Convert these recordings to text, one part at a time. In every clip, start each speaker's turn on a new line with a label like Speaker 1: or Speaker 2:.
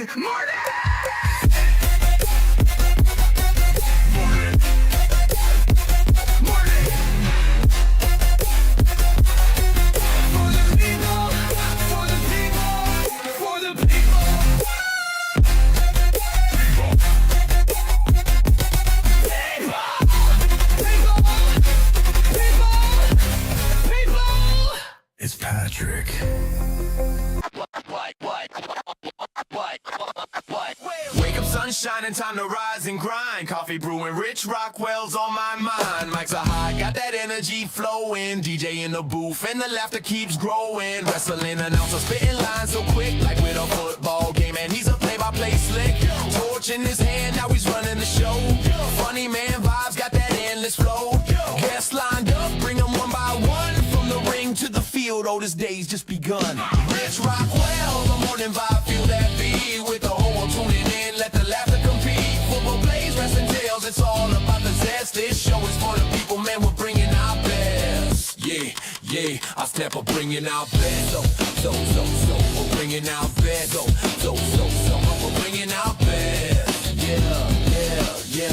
Speaker 1: Morning! It's Patrick. Wake up, sun shining, time to rise and grind. Coffee brewing, Rich Rockwell's on my mind. Mics are high, got that energy flowing. DJ in the booth, and the laughter keeps growing. Wrestling announcer spitting lines so quick, like with a football game. And he's a play-by-play slick. Torch in his hand, now he's running the show. Funny man vibes, got that endless flow. Guests lined up, bring them one by one. From the ring to the field, oh, this day's just begun. Rich Rockwell, the morning vibe, feel that beat. With the whole world tuning in, let the laughter compete. Football plays, wrestling tales, it's all about the zest. This show is for the people, man, we're bringing our best. Yeah, I step up bringing our best. So, we're bringing our best. So, we're bringing our best. Yeah.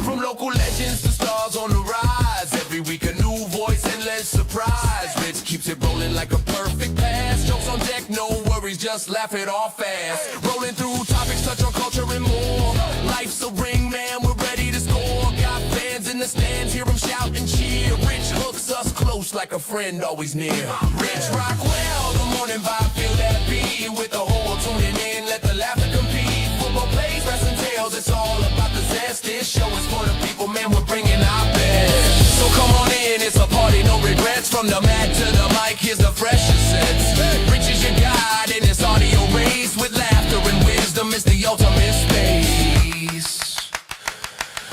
Speaker 1: From local legends to stars on the rise. Every week a new voice, endless surprise. Rich keeps it rolling like a perfect pass. Jokes on deck, no worries, just laugh it off fast. Rolling through topics, touch on culture and more. Life's a ring, man, we're ready to score. Got fans in the stands, hear them shout and cheer. Rich hooks us close like a friend always near. Rich Rockwell, the morning vibe, feel that beat. With the whole world tuning in, let the laughter compete. Football plays, wrestling tales, it's all about the zest. This show is for the people, man, we're bringing our best. So come on in, it's a party, no regrets. From the mat to the mic, here's the freshest sets. Rich is your guide in this audio race. With laughter and wisdom, it's the ultimate space.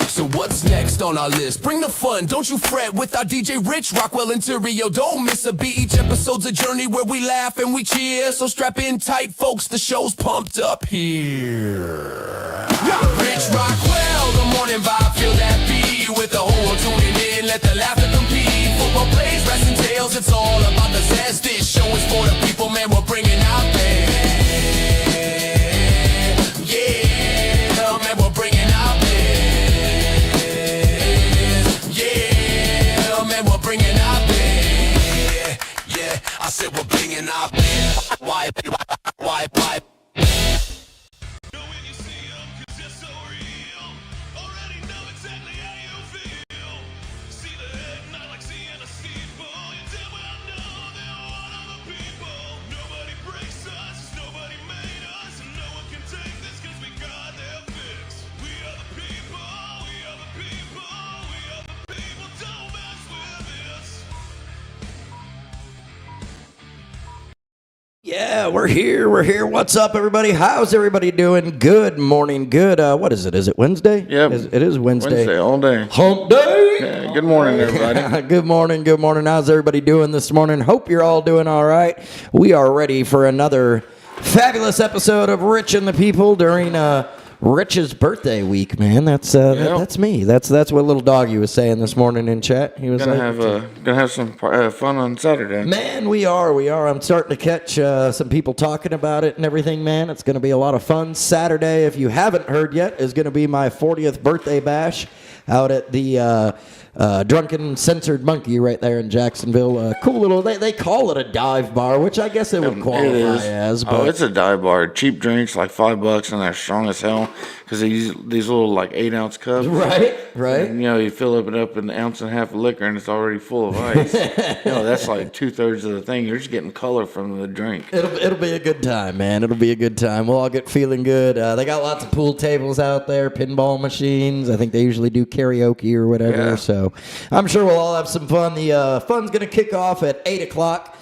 Speaker 1: So what's next on our list? Bring the fun, don't you fret. With our DJ Rich Rockwell Interior, don't miss a beat. Each episode's a journey where we laugh and we cheer. So strap in tight, folks, the show's pumped up here. Rich Rockwell, the morning vibe, feel that beat. With the whole world tuning in, let the laughter compete. Football plays, wrestling tales, it's all about the zest. This show is for the people, man, we're bringing out best. Yeah, man, we're bringing out best. Yeah, man, we're bringing out best. Yeah, I said we're bringing out best. Why?
Speaker 2: Yeah, we're here. What's up, everybody? How's everybody doing? Good morning. Good. What is it? Is it Wednesday?
Speaker 3: Yep.
Speaker 2: It is Wednesday.
Speaker 3: Wednesday, all day.
Speaker 2: Hump day.
Speaker 3: Yeah, good morning, everybody.
Speaker 2: Good morning. How's everybody doing this morning? Hope you're all doing all right. We are ready for another fabulous episode of Rich and the People during Rich's birthday week, man. That's me. That's what little doggy was saying this morning in chat. He was
Speaker 3: gonna have some fun on Saturday.
Speaker 2: Man, we are. I'm starting to catch some people talking about it and everything, man. It's going to be a lot of fun. Saturday, if you haven't heard yet, is going to be my 40th birthday bash out at the Drunken Censored Monkey right there in Jacksonville. Cool little, they call it a dive bar, which I guess it would qualify as. But
Speaker 3: it's a dive bar. Cheap drinks, like $5, and they're strong as hell because they use these little like 8-ounce cups.
Speaker 2: Right.
Speaker 3: And, you fill it up an ounce and a half of liquor, and it's already full of ice. That's like 2/3 of the thing. You're just getting color from the drink.
Speaker 2: It'll be a good time, man. It'll be a good time. We'll all get feeling good. They got lots of pool tables out there, pinball machines. I think they usually do karaoke or whatever.
Speaker 3: Yeah.
Speaker 2: So I'm sure we'll all have some fun. The fun's going to kick off at 8 o'clock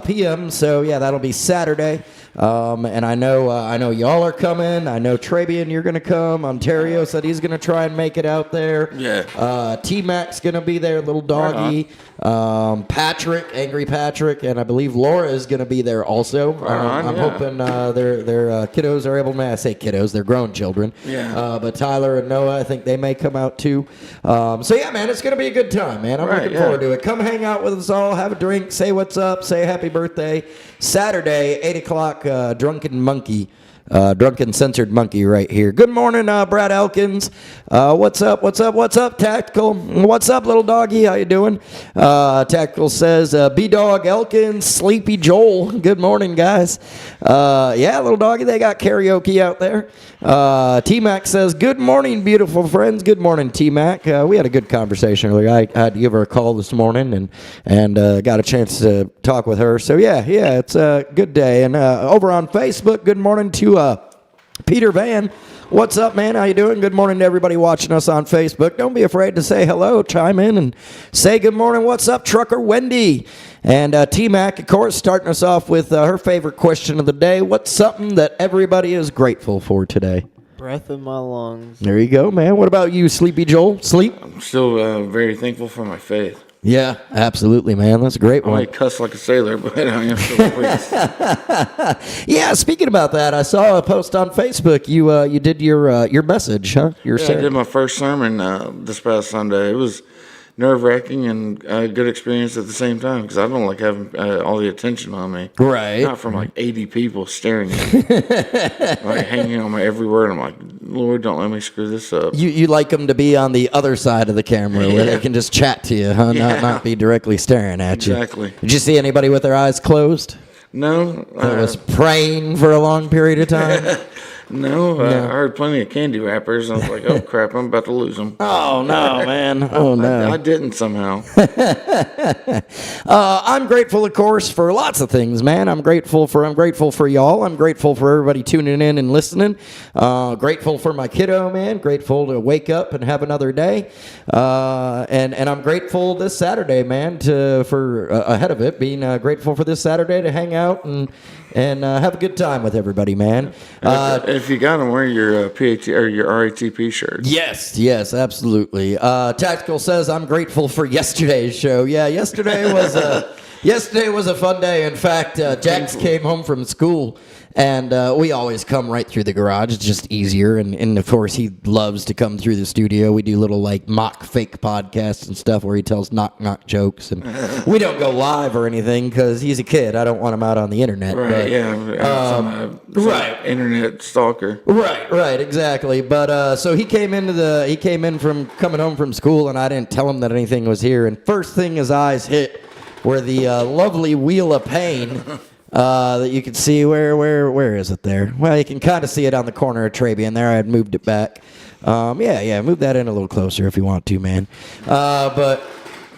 Speaker 2: p.m. So, yeah, that'll be Saturday. And I know y'all are coming. I know Trabian, you're going to come. Ontario said he's going to try and make it out there.
Speaker 3: Yeah.
Speaker 2: T-Mac's going to be there, little doggy. Patrick, Angry Patrick, and I believe Laura is going to be there also. I'm hoping their kiddos are able to, I say kiddos, they're grown children.
Speaker 3: Yeah.
Speaker 2: But Tyler and Noah, I think they may come out too. So yeah, man, it's going to be a good time, man. I'm looking forward to it. Come hang out with us all, have a drink, say what's up, say happy birthday. Saturday, 8 o'clock, Drunken Monkey. Drunken Censored Monkey right here. Good morning, Brad Elkins. What's up? Tactical? What's up, little doggy? How you doing? Tactical says, B-Dog Elkins, Sleepy Joel. Good morning, guys. Yeah, little doggy, they got karaoke out there. T-Mac says, good morning, beautiful friends. Good morning, T-Mac. We had a good conversation earlier. I had to give her a call this morning and got a chance to talk with her. So, yeah, it's a good day. And over on Facebook, good morning to Peter Van. What's up, man? How you doing? Good morning to everybody watching us on Facebook. Don't be afraid to say hello. Chime in and say good morning. What's up, Trucker Wendy? And T-Mac, of course, starting us off with her favorite question of the day. What's something that everybody is grateful for today?
Speaker 4: Breath in my lungs.
Speaker 2: There you go, man. What about you, Sleepy Joel? Sleep?
Speaker 3: I'm still very thankful for my faith.
Speaker 2: Yeah, absolutely, man. That's a great
Speaker 3: I
Speaker 2: one.
Speaker 3: might cuss like a sailor, but I am still a priest.
Speaker 2: Yeah, speaking about that, I saw a post on Facebook. You did your message, huh? Your
Speaker 3: Yeah, I
Speaker 2: sermon.
Speaker 3: did my first sermon this past Sunday. It was nerve-wracking and a good experience at the same time because I don't like having all the attention on me.
Speaker 2: Right.
Speaker 3: Not from like 80 people staring at me, like hanging on my every word. I'm like, Lord, don't let me screw this up.
Speaker 2: You like them to be on the other side of the camera where they
Speaker 3: Yeah.
Speaker 2: can just chat to you, huh?
Speaker 3: Yeah.
Speaker 2: Not be directly staring at you.
Speaker 3: Exactly.
Speaker 2: Did you see anybody with their eyes closed
Speaker 3: No,
Speaker 2: that was praying for a long period of time?
Speaker 3: no. I heard plenty of candy wrappers. And I was like, oh crap, I'm about to lose them.
Speaker 2: Oh no, man! Oh no!
Speaker 3: I didn't somehow.
Speaker 2: I'm grateful, of course, for lots of things, man. I'm grateful for y'all. I'm grateful for everybody tuning in and listening. Grateful for my kiddo, man. Grateful to wake up and have another day. And I'm grateful this Saturday, man, for ahead of it, being grateful for this Saturday to hang out and have a good time with everybody, man.
Speaker 3: If you got them, wear your PAT or your RATP shirt.
Speaker 2: Yes, absolutely. Tactical says I'm grateful for yesterday's show. Yeah, yesterday was a fun day. In fact, Jax came home from school, and we always come right through the garage. It's just easier, and of course he loves to come through the studio. We do little like mock fake podcasts and stuff where he tells knock jokes, and we don't go live or anything because he's a kid. I don't want him out on the internet.
Speaker 3: Right,
Speaker 2: but,
Speaker 3: yeah.
Speaker 2: right.
Speaker 3: Internet stalker.
Speaker 2: Right, exactly. But so he came in from coming home from school, and I didn't tell him that anything was here. And first thing his eyes hit were the lovely Wheel of Pain that you can see. Where is it there? Well, you can kind of see it on the corner of Trabian there. I had moved it back. Yeah, move that in a little closer if you want to, man. But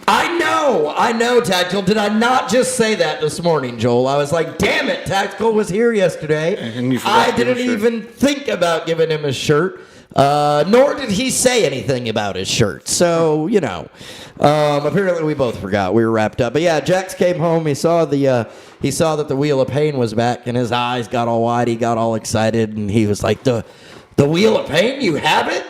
Speaker 2: I know, Tactical. Did I not just say that this morning, Joel? I was like, damn it, Tactical was here yesterday.
Speaker 3: And you forgot
Speaker 2: I
Speaker 3: to give him
Speaker 2: didn't
Speaker 3: a shirt.
Speaker 2: even think about giving him his shirt. Nor did he say anything about his shirt. So, apparently we both forgot. We were wrapped up. But yeah, Jax came home. He saw that the Wheel of Pain was back, and his eyes got all wide. He got all excited, and he was like, the Wheel of Pain, you have it?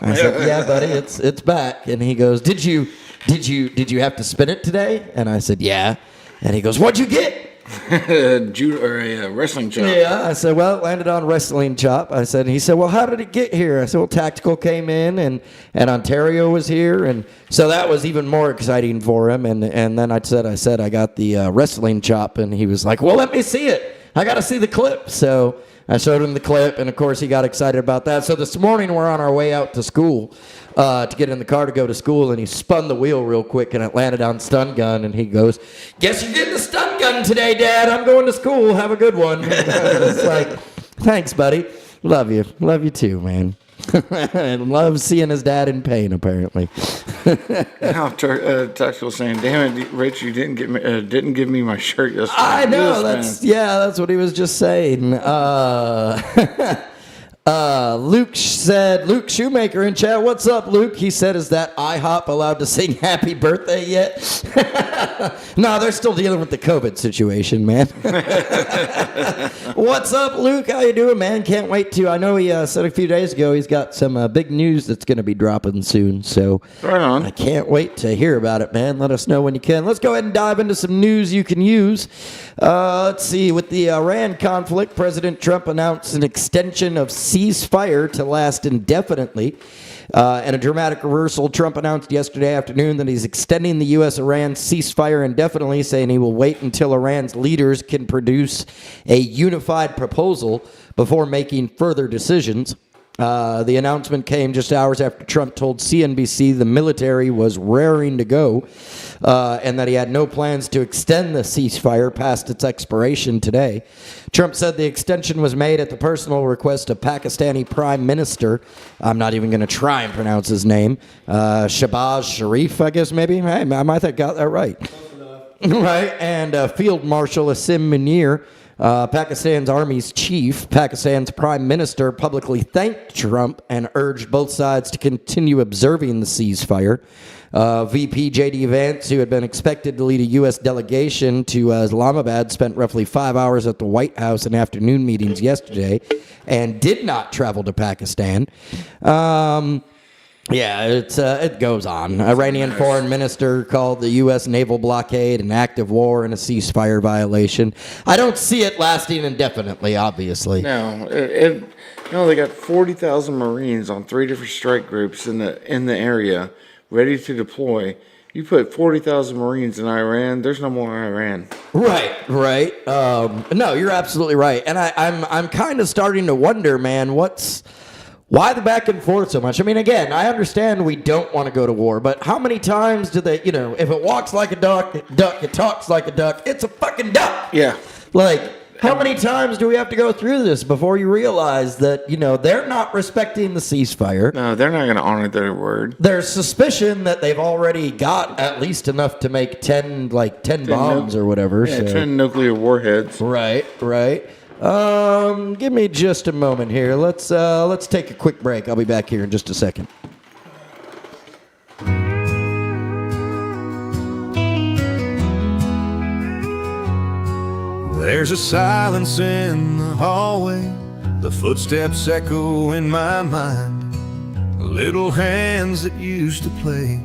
Speaker 2: I said, yeah, buddy, it's back. And he goes, did you have to spin it today? And I said, yeah. And he goes, what'd you get?
Speaker 3: A wrestling chop.
Speaker 2: Yeah, I said, well, it landed on wrestling chop. He said, well, how did it get here? I said, well, Tactical came in and Ontario was here. And so that was even more exciting for him. And then I said, I got the wrestling chop. And he was like, well, let me see it. I got to see the clip. So I showed him the clip. And of course, he got excited about that. So this morning, we're on our way out to school to get in the car to go to school. And he spun the wheel real quick and it landed on stun gun. And he goes, guess you're getting a stun gun today, Dad. I'm going to school. Have a good one. It's like, thanks, buddy. Love you. Love you too, man. And love seeing his dad in pain, apparently.
Speaker 3: Now, Tactical saying, "Damn it, Rich, you didn't give me my shirt yesterday."
Speaker 2: I know.
Speaker 3: Yes, man.
Speaker 2: That's what he was just saying. Luke Shoemaker in chat. What's up, Luke? He said, is that IHOP allowed to sing happy birthday yet? No, they're still dealing with the COVID situation, man. What's up, Luke? How you doing, man? Can't wait to. I know he said a few days ago he's got some big news that's going to be dropping soon. So
Speaker 3: Right on.
Speaker 2: I can't wait to hear about it, man. Let us know when you can. Let's go ahead and dive into some news you can use. Let's see. With the Iran conflict, President Trump announced an extension of ceasefire to last indefinitely. In a dramatic reversal, Trump announced yesterday afternoon that he's extending the U.S.-Iran ceasefire indefinitely, saying he will wait until Iran's leaders can produce a unified proposal before making further decisions. The announcement came just hours after Trump told CNBC the military was raring to go and that he had no plans to extend the ceasefire past its expiration today. Trump said the extension was made at the personal request of Pakistani Prime Minister, I'm not even going to try and pronounce his name, Shahbaz Sharif, I guess maybe. Hey, I might have got that right. Right, and Field Marshal Asim Munir, Pakistan's army's chief. Pakistan's prime minister publicly thanked Trump and urged both sides to continue observing the ceasefire. VP J.D. Vance, who had been expected to lead a U.S. delegation to Islamabad, spent roughly 5 hours at the White House in afternoon meetings yesterday and did not travel to Pakistan. Yeah, it goes on. Iranian foreign minister called the U.S. naval blockade an act of war and a ceasefire violation. I don't see it lasting indefinitely, obviously.
Speaker 3: No, they got 40,000 Marines on 3 different strike groups in the area, ready to deploy. You put 40,000 Marines in Iran, there's no more Iran.
Speaker 2: Right. No, you're absolutely right. And I'm kind of starting to wonder, man, why the back and forth so much? I mean, again, I understand we don't want to go to war, but how many times do they, if it walks like a duck, it talks like a duck, it's a fucking duck.
Speaker 3: Yeah.
Speaker 2: Like, how many times do we have to go through this before you realize that, they're not respecting the ceasefire?
Speaker 3: No, they're not going to honor their word.
Speaker 2: There's suspicion that they've already got at least enough to make 10 bombs or whatever.
Speaker 3: Yeah,
Speaker 2: so.
Speaker 3: 10 nuclear warheads.
Speaker 2: Right. Give me just a moment here. Let's take a quick break. I'll be back here in just a second.
Speaker 5: There's a silence in the hallway, the footsteps echo in my mind. Little hands that used to play,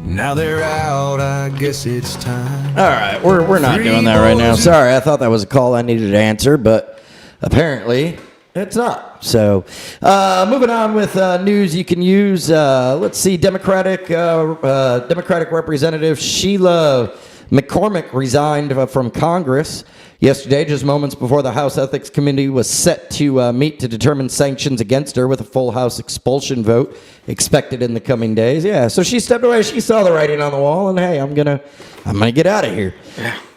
Speaker 5: now they're out, I guess it's time.
Speaker 2: All right, we're not doing that right now. Sorry, I thought that was a call I needed to answer, but apparently it's not. So, moving on with news you can use. Let's see, Democratic Representative Sheila McCormick resigned from Congress yesterday, just moments before the House Ethics Committee was set to meet to determine sanctions against her, with a full House expulsion vote expected in the coming days. Yeah, so she stepped away. She saw the writing on the wall, and hey, I'm gonna get out of here.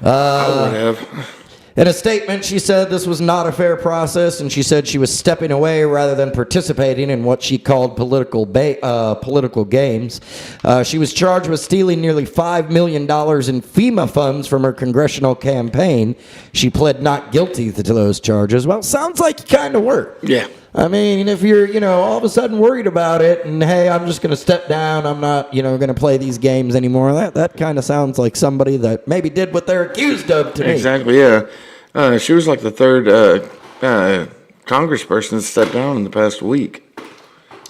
Speaker 3: I would have.
Speaker 2: In a statement, she said this was not a fair process, and she said she was stepping away rather than participating in what she called political games. She was charged with stealing nearly $5 million in FEMA funds from her congressional campaign. She pled not guilty to those charges. Well, sounds like you kind of were.
Speaker 3: Yeah.
Speaker 2: I mean, if you're, all of a sudden worried about it and, hey, I'm just going to step down, I'm not, going to play these games anymore, that kind of sounds like somebody that maybe did what they're accused of to me.
Speaker 3: Exactly, yeah. She was like the third congressperson to step down in the past week.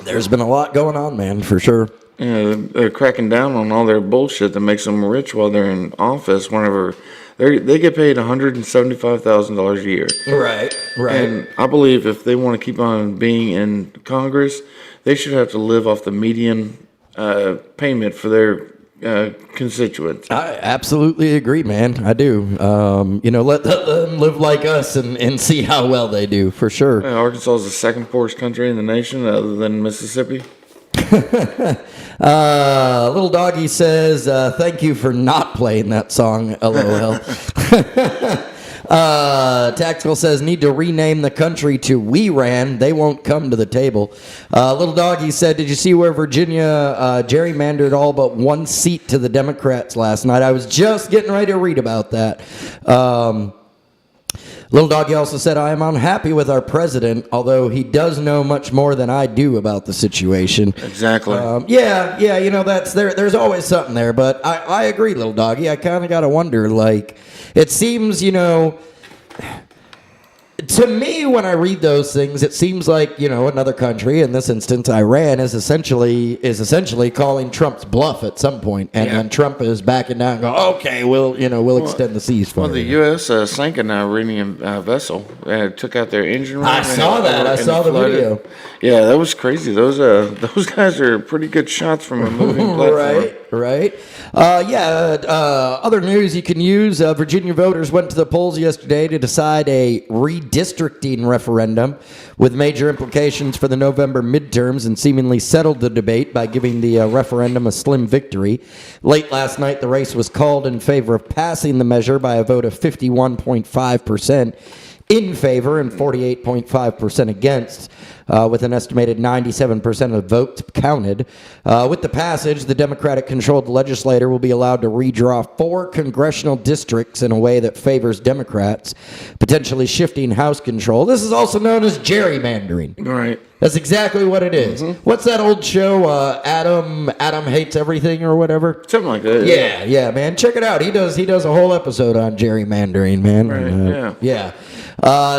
Speaker 2: There's been a lot going on, man, for sure.
Speaker 3: Yeah, they're cracking down on all their bullshit that makes them rich while they're in office. Whenever they get paid $175,000 a year.
Speaker 2: Right.
Speaker 3: And I believe if they want to keep on being in Congress, they should have to live off the median payment for their constituents.
Speaker 2: I absolutely agree, man. I do. Let them live like us and see how well they do, for sure.
Speaker 3: Arkansas is the second poorest country in the nation, other than Mississippi.
Speaker 2: Little Doggy says, thank you for not playing that song, LOL. Tactical says, need to rename the country to We Ran. They won't come to the table. Little Doggy said, did you see where Virginia gerrymandered all but one seat to the Democrats last night? I was just getting ready to read about that. Little Doggy also said, I am unhappy with our president, although he does know much more than I do about the situation.
Speaker 3: Exactly.
Speaker 2: There's always something there, but I agree, Little Doggy. I kind of got to wonder, it seems, to me, when I read those things, it seems like, another country, in this instance, Iran, is essentially calling Trump's bluff at some point, and then Trump is backing down and go, okay, we'll extend the ceasefire.
Speaker 3: Well, the U.S. Sank an Iranian vessel, took out their engine room.
Speaker 2: I saw that. I saw the video.
Speaker 3: Yeah, that was crazy. Those guys are pretty good shots from a moving platform.
Speaker 2: Right. Other news you can use. Virginia voters went to the polls yesterday to decide a redistricting referendum with major implications for the November midterms, and seemingly settled the debate by giving the referendum a slim victory. Late last night, the race was called in favor of passing the measure by a vote of 51.5% in favor and 48.5% against, with an estimated 97% of votes counted. With the passage, the Democratic-controlled legislature will be allowed to redraw 4 congressional districts in a way that favors Democrats, potentially shifting House control. This is also known as gerrymandering.
Speaker 3: Right.
Speaker 2: That's exactly what it is. Mm-hmm. What's that old show, Adam Hates Everything or whatever?
Speaker 3: Something like that.
Speaker 2: Yeah, man. Check it out. He does a whole episode on gerrymandering, man.
Speaker 3: Right,
Speaker 2: yeah.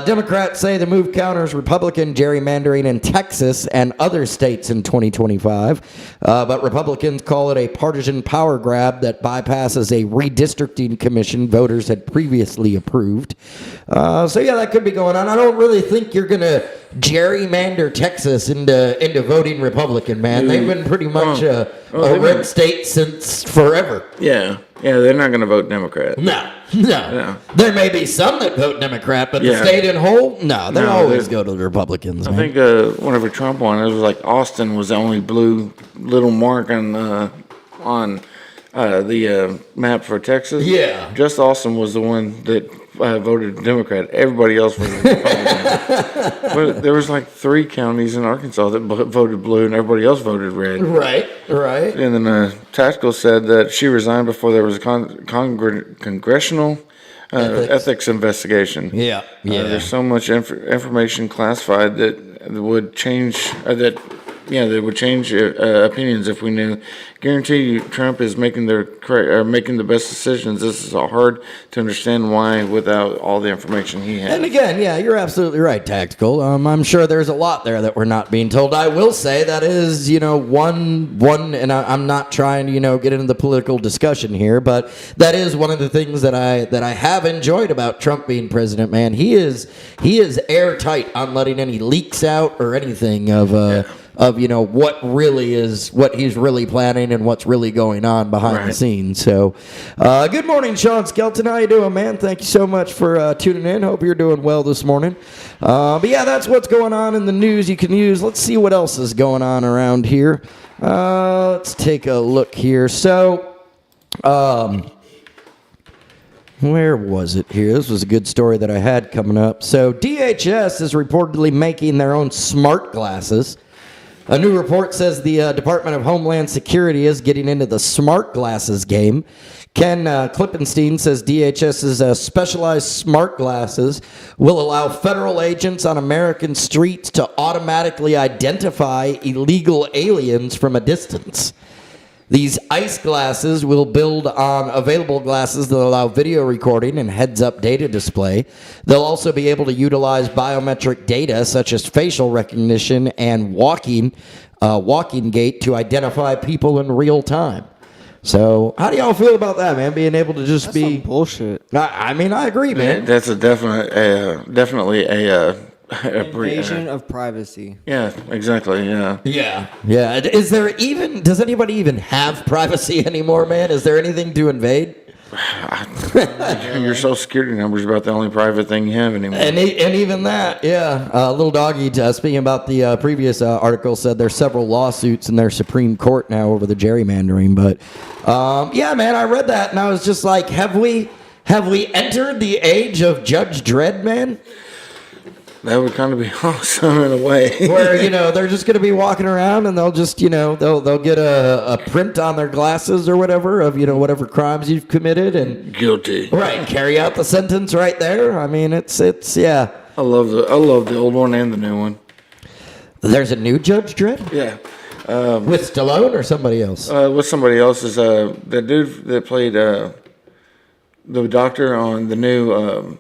Speaker 2: Democrats say the move counters Republican gerrymandering in Texas and other states in 2025, but Republicans call it a partisan power grab that bypasses a redistricting commission voters had previously approved. That could be going on. I don't really think you're going to gerrymander Texas into voting Republican, man. They've been pretty much a red state since forever.
Speaker 3: Yeah, they're not going to vote Democrat.
Speaker 2: No. There may be some that vote Democrat, but the state in whole, they always go to the Republicans.
Speaker 3: I think whenever Trump won, it was like Austin was the only blue little mark on the map for Texas.
Speaker 2: Yeah.
Speaker 3: Just Austin was the one that voted Democrat. Everybody else voted Republican. But there was like 3 counties in Arkansas that voted blue, and everybody else voted red.
Speaker 2: Right.
Speaker 3: And then Tactical said that she resigned before there was a congressional ethics investigation.
Speaker 2: Yeah.
Speaker 3: There's so much information classified that would change that would change opinions if we knew. Guarantee you, Trump is making the best decisions. This is hard to understand why without all the information he has.
Speaker 2: And again, you're absolutely right, Tactical. I'm sure there's a lot there that we're not being told. I will say that is, one, and I'm not trying to, get into the political discussion here, but that is one of the things that I have enjoyed about Trump being president. Man, he is airtight on letting any leaks out or anything of what he's really planning and what's really going on behind the scenes. So, good morning, Sean Skelton. How you doing, man? Thank you so much for tuning in. Hope you're doing well this morning. That's what's going on in the news you can use. Let's see what else is going on around here. Let's take a look here. So, where was it here? This was a good story that I had coming up. So, DHS is reportedly making their own smart glasses. A new report says the Department of Homeland Security is getting into the smart glasses game. Ken Klippenstein says DHS's specialized smart glasses will allow federal agents on American streets to automatically identify illegal aliens from a distance. These ICE glasses will build on available glasses that allow video recording and heads-up data display. They'll also be able to utilize biometric data such as facial recognition and walking gait to identify people in real time. So, how do y'all feel about that, man? Being able to just be
Speaker 4: some bullshit.
Speaker 2: I agree, man.
Speaker 3: That's definitely a
Speaker 4: invasion of privacy.
Speaker 3: Yeah, exactly.
Speaker 2: Yeah. Does anybody even have privacy anymore, man? Is there anything to invade?
Speaker 3: Your social security number is about the only private thing you have anymore.
Speaker 2: And even that, Little Doggy, speaking about the previous article, said there's several lawsuits in their Supreme Court now over the gerrymandering. But, man, I read that, and I was just like, have we entered the age of Judge Dredd, man?
Speaker 3: That would kind of be awesome in a way.
Speaker 2: Where, they're just going to be walking around and they'll just, they'll get a print on their glasses or whatever of, whatever crimes you've committed and...
Speaker 3: Guilty.
Speaker 2: Right, carry out the sentence right there. I mean, it's
Speaker 3: I love the old one and the new one.
Speaker 2: There's a new Judge Dredd?
Speaker 3: Yeah.
Speaker 2: With Stallone or somebody else?
Speaker 3: With somebody else is the dude that played the doctor on the new...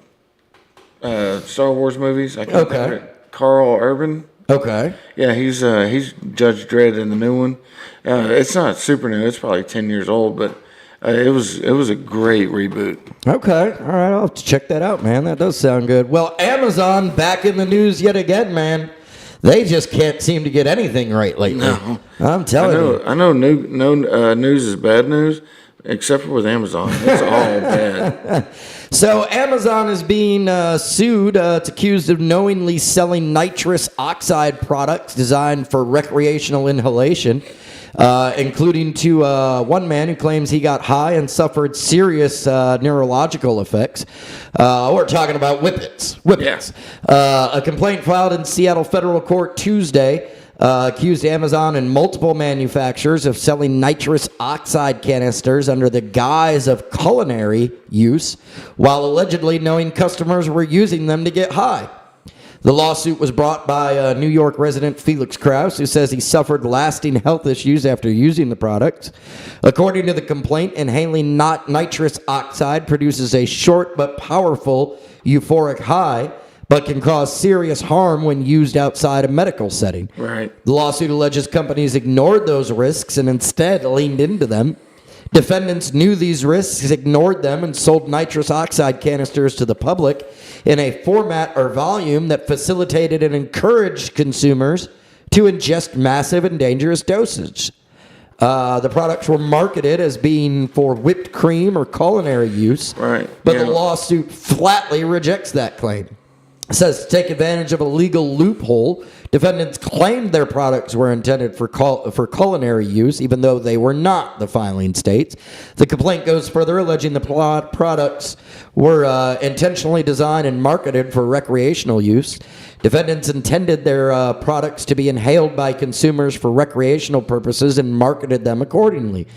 Speaker 3: Star Wars movies. I can't
Speaker 2: Okay.
Speaker 3: remember. Carl Urban.
Speaker 2: Okay.
Speaker 3: Yeah, he's Judge Dredd in the new one. It's not super new. It's probably 10 years old, but it was a great reboot.
Speaker 2: Okay. All right. I'll have to check that out, man. That does sound good. Well, Amazon back in the news yet again, man. They just can't seem to get anything right lately.
Speaker 3: No.
Speaker 2: I'm telling you.
Speaker 3: I know news is bad news, except for with Amazon. It's all bad.
Speaker 2: So Amazon is being sued. It's accused of knowingly selling nitrous oxide products designed for recreational inhalation, including to one man who claims he got high and suffered serious neurological effects. We're talking about Whippets. A complaint filed in Seattle federal court Tuesday accused Amazon and multiple manufacturers of selling nitrous oxide canisters under the guise of culinary use, while allegedly knowing customers were using them to get high. The lawsuit was brought by New York resident Felix Krause, who says he suffered lasting health issues after using the products. According to the complaint, inhaling nitrous oxide produces a short but powerful euphoric high, but can cause serious harm when used outside a medical setting.
Speaker 3: Right.
Speaker 2: The lawsuit alleges companies ignored those risks and instead leaned into them. Defendants knew these risks, ignored them, and sold nitrous oxide canisters to the public in a format or volume that facilitated and encouraged consumers to ingest massive and dangerous dosage. The products were marketed as being for whipped cream or culinary use,
Speaker 3: Right.
Speaker 2: but
Speaker 3: Yeah.
Speaker 2: the lawsuit flatly rejects that claim. It says to take advantage of a legal loophole, defendants claimed their products were intended for culinary use, even though they were not, the filing states. The complaint goes further, alleging the products were intentionally designed and marketed for recreational use. Defendants intended their products to be inhaled by consumers for recreational purposes and marketed them accordingly.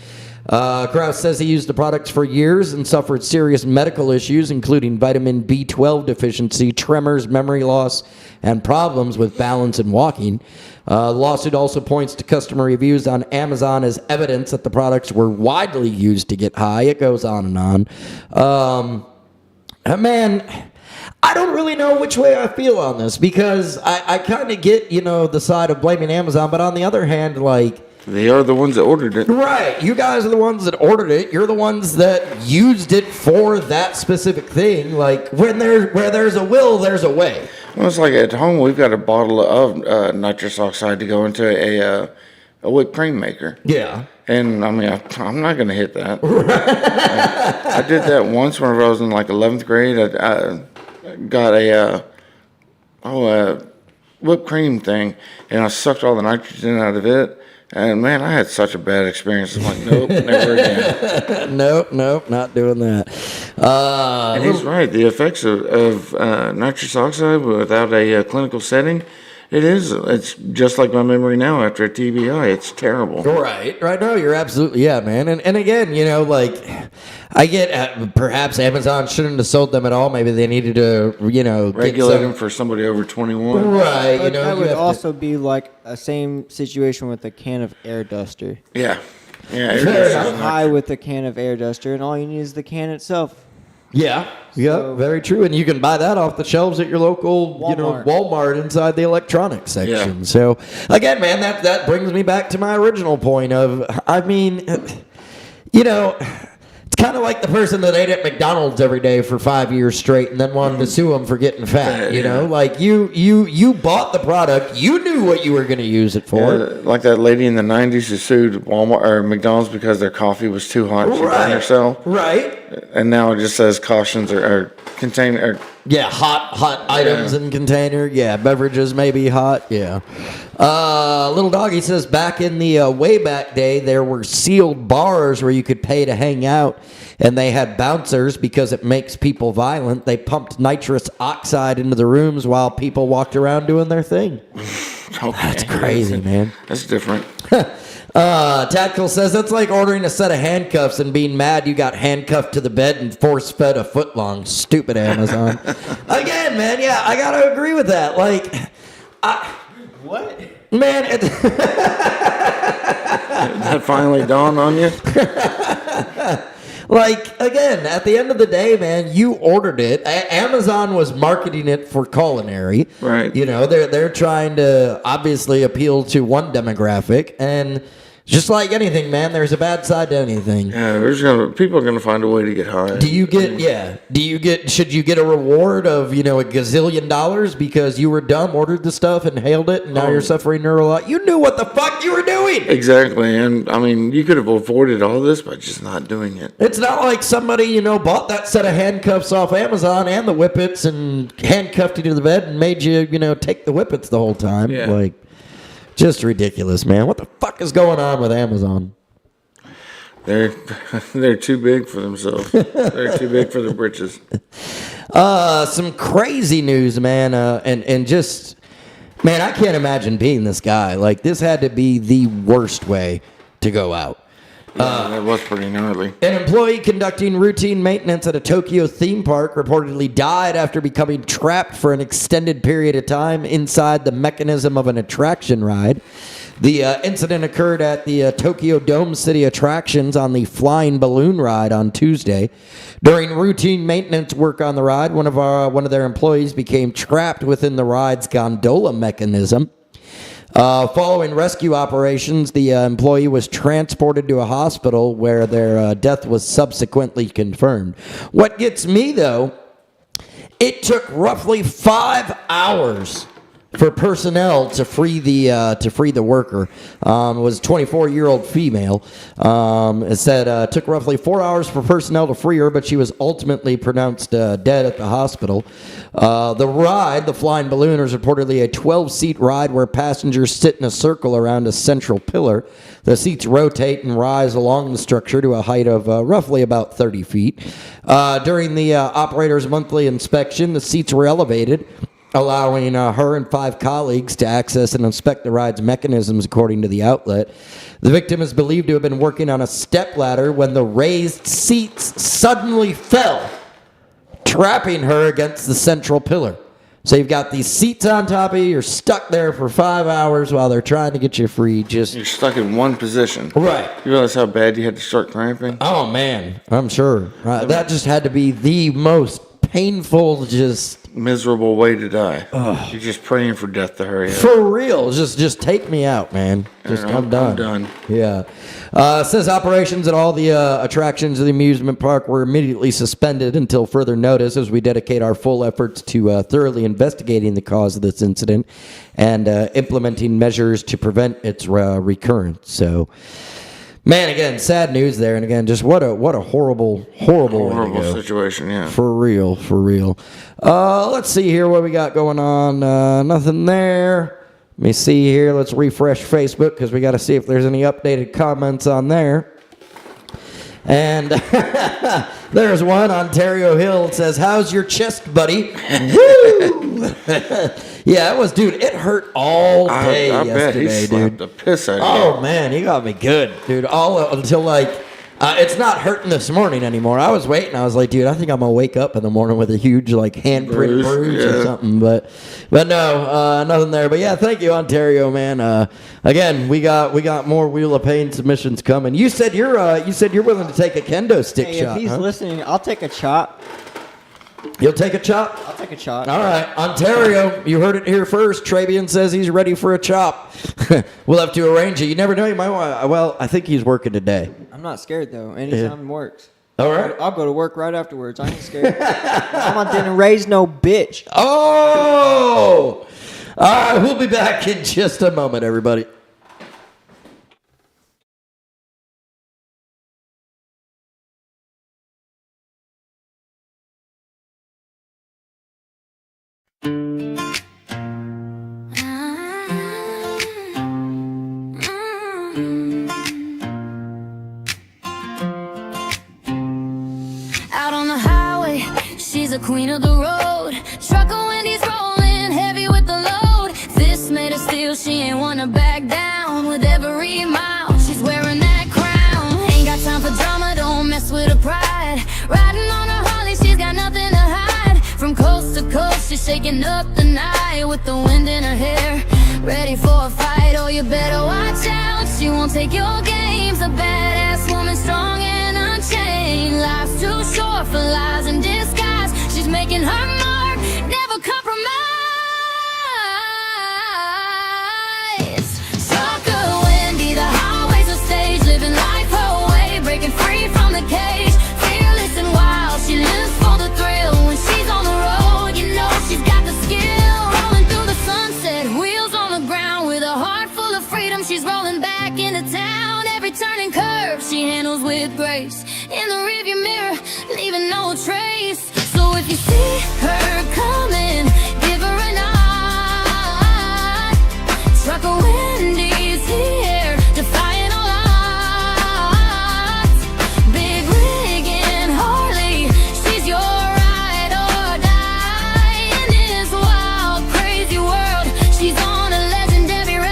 Speaker 2: Krause says he used the products for years and suffered serious medical issues, including vitamin B12 deficiency, tremors, memory loss, and problems with balance and walking. The lawsuit also points to customer reviews on Amazon as evidence that the products were widely used to get high. It goes on and on. Man, I don't really know which way I feel on this, because I kind of get, the side of blaming Amazon, but on the other hand, like,
Speaker 3: They are the ones that ordered it.
Speaker 2: right, you guys are the ones that ordered it. You're the ones that used it for that specific thing. Like, where there's a will, there's a way.
Speaker 3: Well, it's like at home we've got a bottle of nitrous oxide to go into a whipped cream maker.
Speaker 2: Yeah.
Speaker 3: And I mean, I'm not going to hit that. I did that once when I was in like 11th grade. I got a whipped cream thing, and I sucked all the nitrogen out of it. And man, I had such a bad experience. I'm like, nope, never again.
Speaker 2: Nope, not doing that.
Speaker 3: And he's right. The effects of nitrous oxide without a clinical setting, it's just like my memory now after a TBI. It's terrible.
Speaker 2: Right. No, you're absolutely, yeah, man. And again, I get perhaps Amazon shouldn't have sold them at all. Maybe they needed to,
Speaker 3: Regulate them for somebody over 21.
Speaker 2: Right.
Speaker 4: But that
Speaker 2: you
Speaker 4: would
Speaker 2: have to-
Speaker 4: also be like a same situation with a can of air duster.
Speaker 3: Yeah. Yeah.
Speaker 4: You're high with a can of air duster, and all you need is the can itself.
Speaker 2: Yeah,
Speaker 4: So-
Speaker 2: very true. And you can buy that off the shelves at your local,
Speaker 4: Walmart.
Speaker 2: Walmart inside the electronics section.
Speaker 3: Yeah.
Speaker 2: So, again, man, that brings me back to my original point of, I mean, it's kind of like the person that ate at McDonald's every day for 5 years straight and then wanted to sue them for getting fat. Like you bought the product, you knew what you were going to use it for.
Speaker 3: Like that lady in the 90s who sued Walmart or McDonald's because their coffee was too hot. She burned herself.
Speaker 2: Right.
Speaker 3: And now it just says cautions or contain or
Speaker 2: Yeah, hot items in container. Yeah, beverages may be hot. Yeah. Little Doggy says back in the way back day, there were sealed bars where you could pay to hang out, and they had bouncers because it makes people violent. They pumped nitrous oxide into the rooms while people walked around doing their thing.
Speaker 3: okay.
Speaker 2: That's crazy, man.
Speaker 3: That's different.
Speaker 2: Tactical says that's like ordering a set of handcuffs and being mad you got handcuffed to the bed and force-fed a foot long. Stupid Amazon. Again, man, yeah, I got to agree with that. Like,
Speaker 4: What?
Speaker 2: man,
Speaker 3: That finally dawned on you?
Speaker 2: Like, again, at the end of the day, man, you ordered it. Amazon was marketing it for culinary.
Speaker 3: Right.
Speaker 2: You know, they're trying to obviously appeal to one demographic. And just like anything, man, there's a bad side to anything.
Speaker 3: Yeah, people are gonna find a way to get high.
Speaker 2: Should you get a reward of, a gazillion dollars because you were dumb, ordered the stuff, and hailed it, and now you're suffering neurological? You knew what the fuck you were doing.
Speaker 3: Exactly, and I mean, you could have avoided all this by just not doing it.
Speaker 2: It's not like somebody, bought that set of handcuffs off Amazon and the whippets and handcuffed you to the bed and made you, take the whippets the whole time.
Speaker 3: Yeah.
Speaker 2: Like, just ridiculous, man. What the fuck is going on with Amazon?
Speaker 3: They're too big for themselves. They're too big for their britches.
Speaker 2: Some crazy news, man, and just, man, I can't imagine being this guy. Like, this had to be the worst way to go out.
Speaker 3: Yeah, that was pretty gnarly.
Speaker 2: An employee conducting routine maintenance at a Tokyo theme park reportedly died after becoming trapped for an extended period of time inside the mechanism of an attraction ride. The incident occurred at the Tokyo Dome City attractions on the flying balloon ride on Tuesday. During routine maintenance work on the ride, one of their employees became trapped within the ride's gondola mechanism. Following rescue operations, the employee was transported to a hospital where their death was subsequently confirmed. What gets me, though, it took roughly 5 hours for personnel to free the worker. It was a 24-year-old female. It said it took roughly 4 hours for personnel to free her, but she was ultimately pronounced dead at the hospital. The ride, the flying balloon, is reportedly a 12-seat ride where passengers sit in a circle around a central pillar. The seats rotate and rise along the structure to a height of roughly about 30 feet. During the operator's monthly inspection, the seats were elevated, allowing her and 5 colleagues to access and inspect the ride's mechanisms, according to the outlet. The victim is believed to have been working on a stepladder when the raised seats suddenly fell, trapping her against the central pillar. So you've got these seats on top of you, you're stuck there for 5 hours while they're trying to get you free.
Speaker 3: You're stuck in one position.
Speaker 2: Right.
Speaker 3: You realize how bad you had to start cramping?
Speaker 2: Oh, man, I'm sure. That just had to be the most painful, just
Speaker 3: miserable way to die. You're just praying for death to hurry up.
Speaker 2: For real, just take me out, man. I'm done.
Speaker 3: I'm done.
Speaker 2: Yeah. It says operations at all the attractions of the amusement park were immediately suspended until further notice, as we dedicate our full efforts to thoroughly investigating the cause of this incident and implementing measures to prevent its recurrence. So, man, again, sad news there, and again, just what a horrible way to go.
Speaker 3: Situation. Yeah.
Speaker 2: For real. Let's see here what we got going on. Nothing there. Let me see here. Let's refresh Facebook because we got to see if there's any updated comments on there. And there's one. Ontario Hill says, "How's your chest, buddy?" Woo! Yeah, it was, dude. It hurt all day
Speaker 3: I
Speaker 2: yesterday,
Speaker 3: bet he slapped
Speaker 2: dude.
Speaker 3: the piss out of you.
Speaker 2: Oh man, he got me good, dude. All until like, it's not hurting this morning anymore. I was waiting. I was like, dude, I think I'm gonna wake up in the morning with a huge like handprint bruise or something. But no, nothing there. But yeah, thank you, Ontario, man. Again, we got more Wheel of Pain submissions coming. You said you're willing to take a kendo stick shot.
Speaker 4: If he's listening, I'll take a chop.
Speaker 2: You'll take a chop?
Speaker 4: I'll take a chop.
Speaker 2: All right, Ontario, you heard it here first. Travian says he's ready for a chop. We'll have to arrange it. You never know. You might want. Well, I think he's working today.
Speaker 4: I'm not scared though. Anytime works.
Speaker 2: All right.
Speaker 4: I'll go to work right afterwards. I ain't scared. I didn't raise no bitch.
Speaker 2: Oh! All right, we'll be back in just a moment, everybody.
Speaker 6: Out on the highway, she's a queen of the road. Truck of Wendy's rolling heavy with the load. This made her steal, she ain't wanna back down. With every mile, she's wearing that crown. Ain't got time for drama, don't mess with her pride. Riding on her Harley, she's got nothing to hide. From coast to coast, she's shaking up the night with the wind in her hair. Ready for a fight, oh you better watch out. She won't take your games, a badass woman, strong and unchained. chain. Life's too short for lies in disguise. She's making her mark, never compromise. Sucker Wendy, the highway's a stage, living life her way, breaking free from the cage. Fearless and wild, she lives for the thrill. When she's on the road, you know she's got the skill. Rolling through the sunset, wheels on the ground, with a heart full of freedom, she's rolling back into town. Every turn and curve she handles with grace. In the rearview mirror, leaving no trace. So if you see her coming, give her a nod. Trucker Wendy's here, defying all odds. Big rig and Harley, she's your ride or die. In this wild, crazy world, she's on a legendary ride.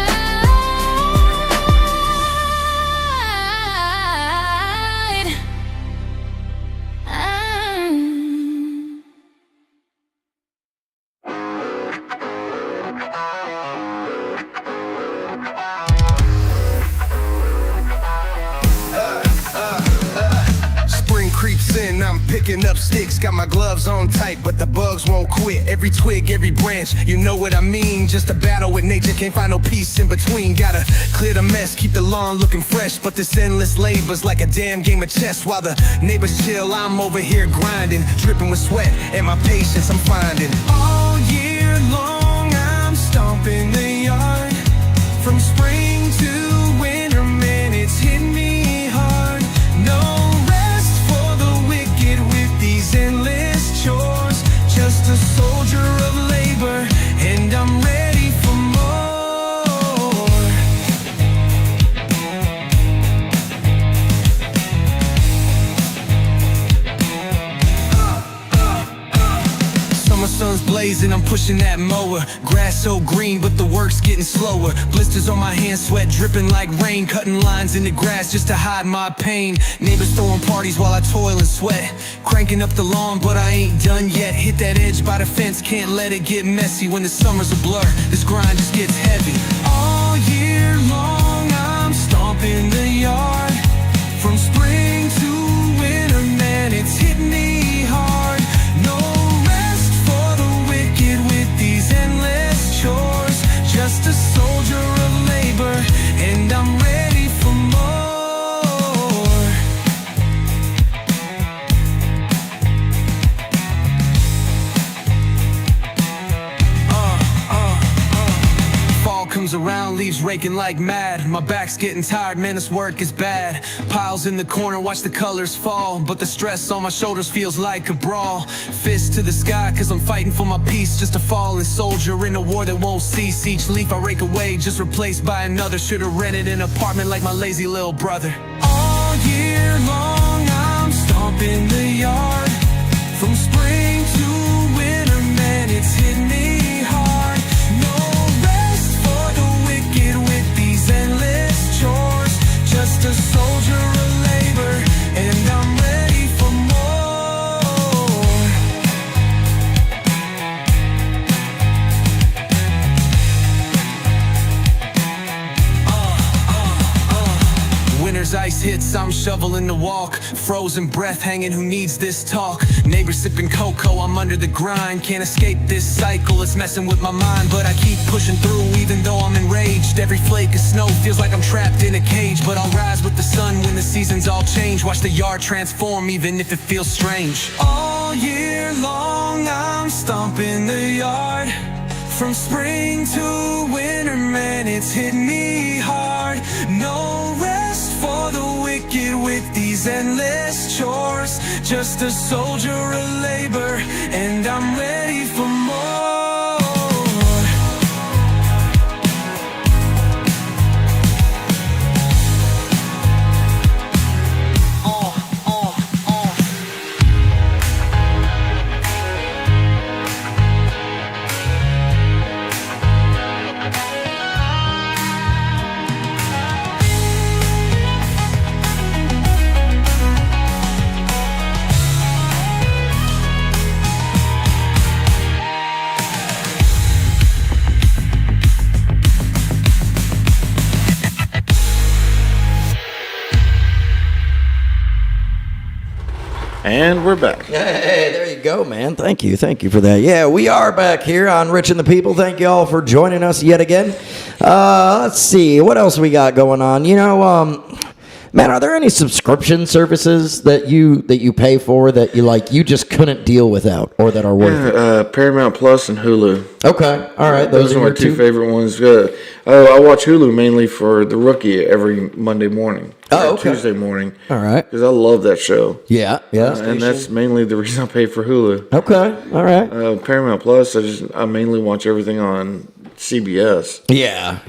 Speaker 5: Spring creeps in, I'm picking up sticks. Got my gloves on tight, but the bugs won't quit. Every twig, every branch, you know what I mean. Just a battle with nature, can't find no peace in between. Gotta clear the mess, keep the lawn looking fresh. But this endless labor's like a damn game of chess. While the neighbors chill, I'm over here grinding, dripping with sweat, and my patience I'm finding. All year long, I'm stomping the yard. From spring to winter, man, it's hitting me hard. No rest for the wicked with these endless chores. Just a soldier of labor, and I'm ready for more. Summer sun's blazing, I'm pushing that mower. Grass so green, but the work's getting slower. Blisters on my hands, sweat dripping like rain. Cutting lines in the grass just to hide my pain. Neighbors throwing parties while I toil and sweat. Cranking up the lawn, but I ain't done yet. Hit that edge by the fence, can't let it get messy. When the summer's a blur, this grind just gets heavy. All year long, I'm stomping the yard. From spring to winter, man, it's hitting me hard. No rest for the wicked with these endless chores. Just a soldier of labor, and I'm ready for more. Fall comes around, leaves raking like mad. My back's getting tired, man, this work is bad. Piles in the corner, watch the colors fall. But the stress on my shoulders feels like a brawl. Fist to the sky, cause I'm fighting for my peace. Just a fallen soldier in a war that won't cease. Each leaf I rake away, just replaced by another. Should've rented an apartment like my lazy little brother. All year long, I'm stomping the yard. From spring to winter, man, it's hitting me hard. No rest for the wicked with these endless chores. Just a soldier of labor, and I'm ready for more. Winter's ice hits, I'm shoveling the walk. Frozen breath hanging, who needs this talk? Neighbors sipping cocoa, I'm under the grind. Can't escape this cycle, it's messing with my mind. But I keep pushing through even though I'm enraged. Every flake of snow feels like I'm trapped in a cage. But I'll rise with the sun when the seasons all change. Watch the yard transform even if it feels strange. All year long, I'm stomping the yard. From spring to winter, man, it's hitting me hard. No rest for the wicked with these endless chores. Just a soldier of labor, and I'm ready for more.
Speaker 3: And we're back.
Speaker 2: Hey, there you go, man. Thank you for that. Yeah, we are back here on Rich and the People. Thank you all for joining us yet again. Let's see, what else we got going on? You know, man, are there any subscription services that you pay for that you just couldn't deal without, or that are worth it?
Speaker 3: Paramount Plus and Hulu.
Speaker 2: Okay, all right,
Speaker 3: Those are my two favorite ones. I watch Hulu mainly for The Rookie every Monday morning.
Speaker 2: Oh,
Speaker 3: or
Speaker 2: okay.
Speaker 3: Tuesday morning.
Speaker 2: All right.
Speaker 3: Because I love that show.
Speaker 2: Yeah.
Speaker 3: And that's mainly the reason I pay for Hulu.
Speaker 2: Okay, all right.
Speaker 3: Paramount Plus, I mainly watch everything on CBS.
Speaker 2: Yeah.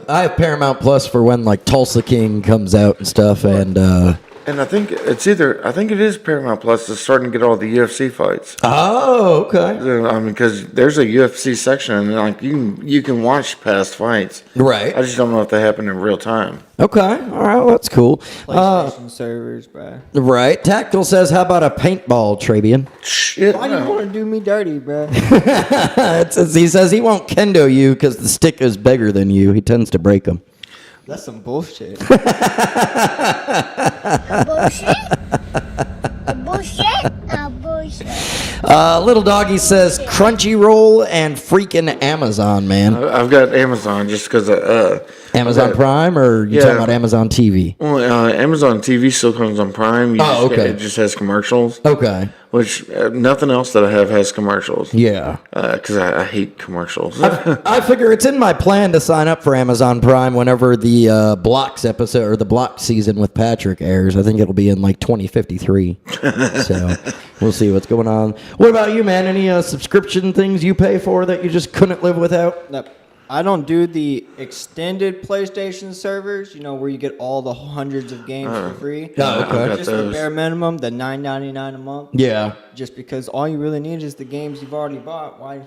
Speaker 2: I have Paramount Plus for when like Tulsa King comes out and stuff,
Speaker 3: And I think it is Paramount Plus that's starting to get all the UFC fights.
Speaker 2: Oh, okay.
Speaker 3: I mean, because there's a UFC section, and like you can watch past fights.
Speaker 2: Right.
Speaker 3: I just don't know if they happen in real time.
Speaker 2: Okay. All right. Well, that's cool.
Speaker 4: PlayStation servers, bro.
Speaker 2: Right. Tactical says, "How about a paintball, Trabian?"
Speaker 3: Shit.
Speaker 4: Why do you want to do me dirty, bro?
Speaker 2: He says he won't kendo you because the stick is bigger than you. He tends to break them.
Speaker 4: That's some bullshit.
Speaker 6: Bullshit.
Speaker 2: Little Doggy says Crunchyroll and freaking Amazon, man.
Speaker 3: I've got Amazon just because
Speaker 2: Amazon Prime, or you talking about Amazon TV?
Speaker 3: Well, Amazon TV still comes on Prime.
Speaker 2: Okay.
Speaker 3: It just has commercials.
Speaker 2: Okay.
Speaker 3: Which nothing else that I have has commercials.
Speaker 2: Yeah.
Speaker 3: Because I hate commercials.
Speaker 2: I figure it's in my plan to sign up for Amazon Prime whenever the Blocks episode or the Block season with Patrick airs. I think it'll be in like 2053. So we'll see what's going on. What about you, man? Any subscription things you pay for that you just couldn't live without?
Speaker 4: No, I don't do the extended PlayStation servers, where you get all the hundreds of games for free.
Speaker 2: Oh, okay.
Speaker 4: Just the bare minimum, the $9.99 a month.
Speaker 2: Yeah.
Speaker 4: Just because all you really need is the games you've already bought. Why?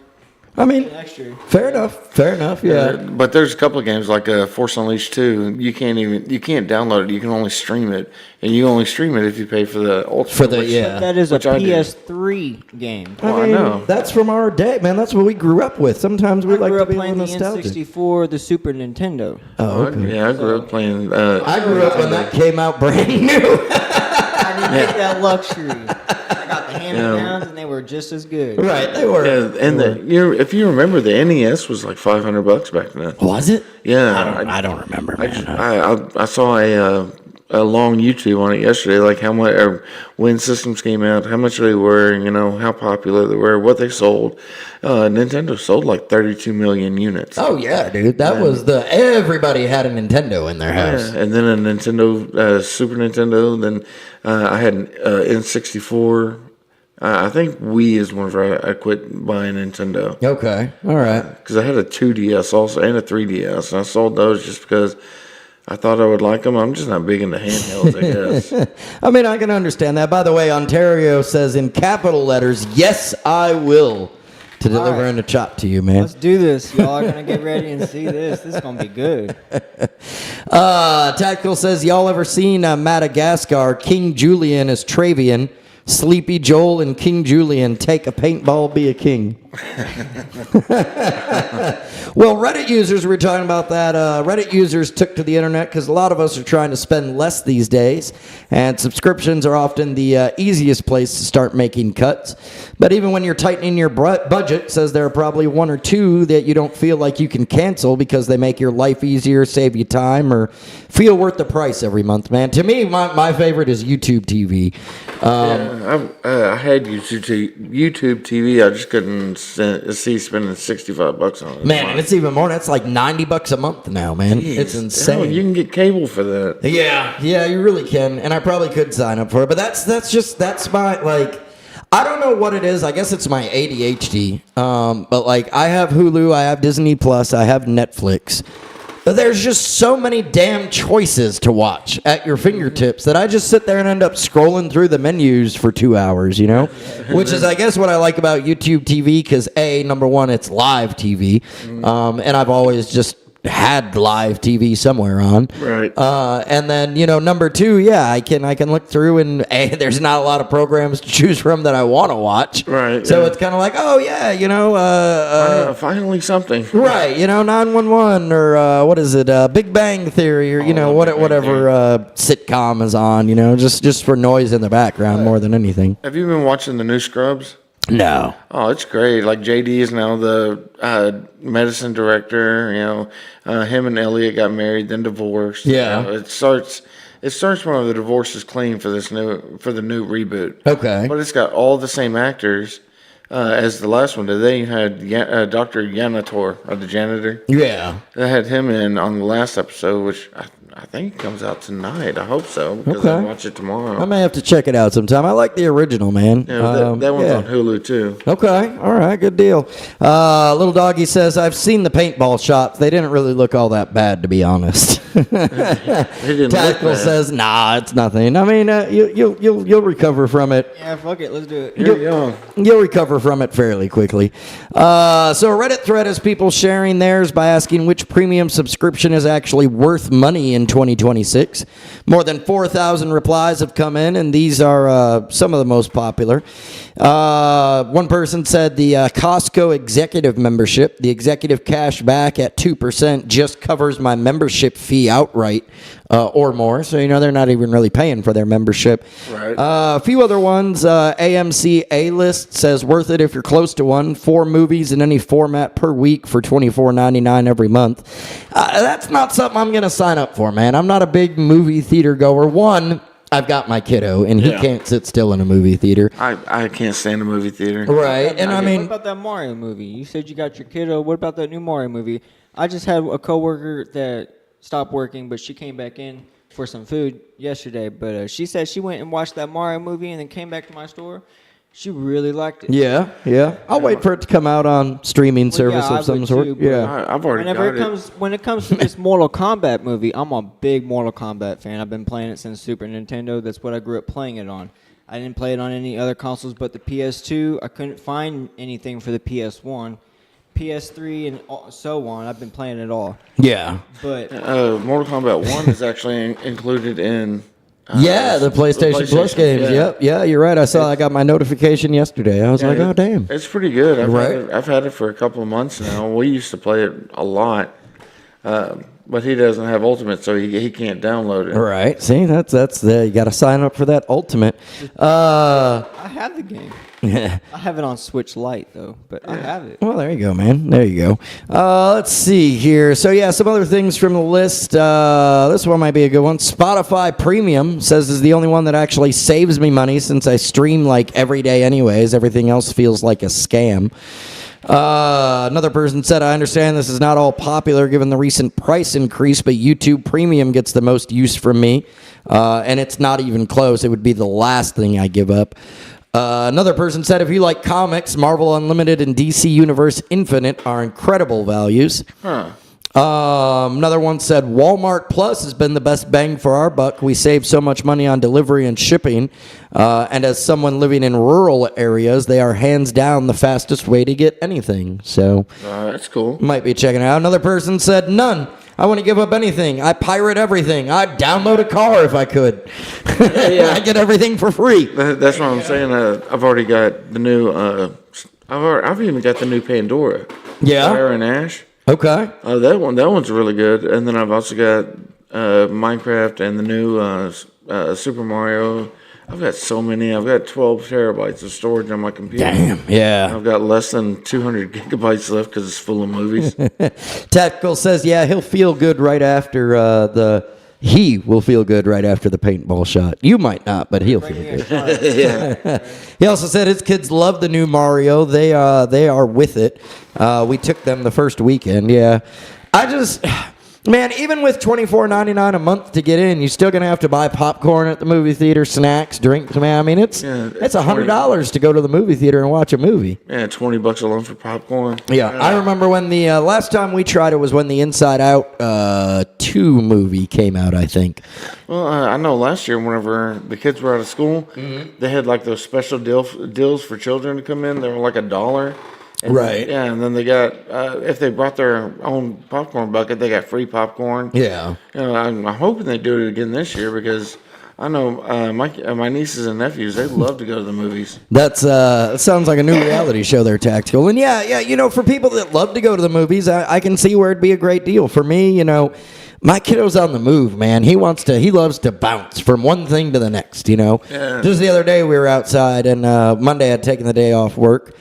Speaker 2: I mean,
Speaker 4: Extra.
Speaker 2: fair enough. Yeah.
Speaker 3: But there's a couple of games like Force Unleashed 2. You can't download it. You can only stream it, and you only stream it if you pay for the Ultimate.
Speaker 4: That is a
Speaker 3: which I do.
Speaker 4: PS3 game.
Speaker 3: Well, I know.
Speaker 2: That's from our day, man. That's what we grew up with. Sometimes we
Speaker 4: I
Speaker 2: like
Speaker 4: grew
Speaker 2: to
Speaker 4: up
Speaker 2: be
Speaker 4: playing the
Speaker 2: nostalgic.
Speaker 4: N64, the Super Nintendo.
Speaker 2: Oh, okay.
Speaker 3: Yeah, I grew up playing.
Speaker 2: I grew up when that came out brand new.
Speaker 4: I didn't get that luxury. I got the hand-me-downs, and they were just as good.
Speaker 2: Right, they were.
Speaker 3: Yeah, and if you remember, the NES was like $500 back then.
Speaker 2: Was it?
Speaker 3: Yeah,
Speaker 2: I don't remember, man.
Speaker 3: I saw a long YouTube on it yesterday, like how much or when systems came out, how much they were, how popular they were, what they sold. Nintendo sold like 32 million units.
Speaker 2: Oh yeah, dude. That was everybody had a Nintendo in their house.
Speaker 3: Yeah, and then a Nintendo, Super Nintendo. Then I had an N64. I think Wii is whenever I quit buying Nintendo.
Speaker 2: Okay, all right.
Speaker 3: Because I had a 2DS also and a 3DS. And I sold those just because I thought I would like them. I'm just not big into handhelds, I guess.
Speaker 2: I mean, I can understand that. By the way, Ontario says in capital letters, "Yes, I will," to deliver in a chop to you, man.
Speaker 4: Let's do this. Y'all are going to get ready and see this. This is going to be good.
Speaker 2: Tactical says, y'all ever seen Madagascar? King Julian is Travian. Sleepy Joel and King Julian take a paintball, be a king. Well, Reddit users were talking about that. Reddit users took to the internet because a lot of us are trying to spend less these days, and subscriptions are often the easiest place to start making cuts. But even when you're tightening your budget, says there are probably one or two that you don't feel like you can cancel because they make your life easier, save you time, or feel worth the price every month, man. To me, my favorite is YouTube TV.
Speaker 3: I had YouTube TV. I just couldn't see spending $65 on it.
Speaker 2: Man, and it's even more. That's like $90 a month now, man.
Speaker 3: Jeez,
Speaker 2: It's insane.
Speaker 3: hell, you can get cable for that.
Speaker 2: Yeah, you really can, and I probably could sign up for it. But that's my like. I don't know what it is. I guess it's my ADHD. But like, I have Hulu, I have Disney Plus, I have Netflix. But there's just so many damn choices to watch at your fingertips that I just sit there and end up scrolling through the menus for 2 hours, Which is, I guess, what I like about YouTube TV because, number one, it's live TV. And I've always just had live TV somewhere on.
Speaker 3: Right.
Speaker 2: And then, number two, yeah, I can look through and there's not a lot of programs to choose from that I want to watch.
Speaker 3: Right,
Speaker 2: So
Speaker 3: yeah.
Speaker 2: it's kind of like, oh yeah,
Speaker 3: Finally something.
Speaker 2: right, 911 or what is it, Big Bang Theory or whatever sitcom is on, just for noise in the background more than anything.
Speaker 3: Have you been watching the new Scrubs?
Speaker 2: No.
Speaker 3: Oh, it's great. Like JD is now the medicine director. Him and Elliot got married, then divorced.
Speaker 2: Yeah.
Speaker 3: It starts when the divorce is clean for the new reboot.
Speaker 2: Okay.
Speaker 3: But it's got all the same actors as the last one. They had Dr. Yanator, the janitor.
Speaker 2: Yeah.
Speaker 3: They had him in on the last episode, which I think comes out tonight. I hope so, because
Speaker 2: Okay.
Speaker 3: I'll watch it tomorrow.
Speaker 2: I may have to check it out sometime. I like the original, man.
Speaker 3: Yeah, that one's on Hulu too.
Speaker 2: Okay, all right, good deal. Little Doggy says, I've seen the paintball shots. They didn't really look all that bad, to be honest.
Speaker 3: They didn't look
Speaker 2: Tactical
Speaker 3: bad.
Speaker 2: says, nah, it's nothing. I mean, you'll recover from it.
Speaker 4: Yeah, fuck it. Let's do it.
Speaker 3: You're young.
Speaker 2: You'll recover from it fairly quickly. So a Reddit thread is people sharing theirs by asking which premium subscription is actually worth money in 2026. More than 4,000 replies have come in, and these are some of the most popular. One person said the Costco executive membership, the executive cash back at 2% just covers my membership fee outright or more. So, they're not even really paying for their membership.
Speaker 3: Right.
Speaker 2: A few other ones. AMC A-List says worth it if you're close to one. 4 movies in any format per week for $24.99 every month. That's not something I'm going to sign up for, man. I'm not a big movie theater goer. One, I've got my kiddo, and he
Speaker 3: Yeah.
Speaker 2: can't sit still in a movie theater.
Speaker 3: I can't stand a movie theater.
Speaker 2: Right, and I
Speaker 4: What
Speaker 2: mean,
Speaker 4: about that Mario movie? You said you got your kiddo. What about that new Mario movie? I just had a coworker that stopped working, but she came back in for some food yesterday. But she said she went and watched that Mario movie and then came back to my store. She really liked it.
Speaker 2: yeah. I'll wait for it to come out on streaming service
Speaker 4: I
Speaker 2: of some
Speaker 4: would
Speaker 2: sort.
Speaker 4: too, but
Speaker 2: Yeah.
Speaker 3: I've already
Speaker 4: When it comes to this Mortal Kombat movie, I'm a big Mortal Kombat fan. I've been playing it since Super Nintendo. That's what I grew up playing it on. I didn't play it on any other consoles but the PS2. I couldn't find anything for the PS1, PS3, and so on. I've been playing it all.
Speaker 2: Yeah.
Speaker 4: But
Speaker 3: Mortal Kombat 1 is actually included in.
Speaker 2: The PlayStation Plus games.
Speaker 3: yeah.
Speaker 2: Yep. Yeah, you're right. I got my notification yesterday. I was like, oh, damn.
Speaker 3: It's pretty good.
Speaker 2: Right.
Speaker 3: I've had it for a couple of months now. We used to play it a lot, but he doesn't have Ultimate, so he can't download it.
Speaker 2: Right. See, that's you got to sign up for that Ultimate.
Speaker 4: I have the game. I have it on Switch Lite though, but I have it.
Speaker 2: Well, there you go, man. There you go. Let's see here. So, yeah, some other things from the list. This one might be a good one. Spotify Premium says is the only one that actually saves me money since I stream like every day anyways. Everything else feels like a scam. Another person said, I understand this is not all popular given the recent price increase, but YouTube Premium gets the most use from me, and it's not even close. It would be the last thing I give up. Another person said, if you like comics, Marvel Unlimited and DC Universe Infinite are incredible values. Another one said, Walmart Plus has been the best bang for our buck. We save so much money on delivery and shipping. And as someone living in rural areas, they are hands down the fastest way to get anything. So
Speaker 3: That's cool.
Speaker 2: might be checking it out. Another person said, none. I wouldn't give up anything. I pirate everything. I'd download a car if I could. I get everything for free.
Speaker 3: That's what I'm saying. I've already got the new. I've even got the new Pandora.
Speaker 2: Yeah.
Speaker 3: Fire and Ash.
Speaker 2: Okay.
Speaker 3: That one's really good. And then I've also got Minecraft and the new Super Mario. I've got so many. I've got 12 terabytes of storage on my computer.
Speaker 2: Damn. Yeah.
Speaker 3: I've got less than 200 gigabytes left because it's full of movies.
Speaker 2: Tactical says, yeah, he'll feel good right after he will feel good right after the paintball shot. You might not, but he'll feel good. He also said his kids love the new Mario. They are with it. We took them the first weekend. Yeah. Man, even with $24.99 a month to get in, you're still gonna have to buy popcorn at the movie theater, snacks, drinks. Man, I mean, it's $100 to go to the movie theater and watch a movie.
Speaker 3: Yeah, $20 alone for popcorn.
Speaker 2: Yeah, I remember when the last time we tried it was when the Inside Out 2 movie came out, I think.
Speaker 3: Well, I know last year whenever the kids were out of school, they had like those special deals for children to come in. They were like $1. And,
Speaker 2: Right.
Speaker 3: Yeah, and then they got if they brought their own popcorn bucket, they got free popcorn.
Speaker 2: Yeah.
Speaker 3: You know, I'm hoping they do it again this year because I know my nieces and nephews, they love to go to the movies.
Speaker 2: That's that sounds like a new reality show there, Tactical. And yeah, you know, for people that love to go to the movies, I can see where it'd be a great deal. For me, you know, my kiddo's on the move, man. He loves to bounce from one thing to the next, you know.
Speaker 3: Yeah.
Speaker 2: Just the other day we were outside, and Monday I'd taken the day off work.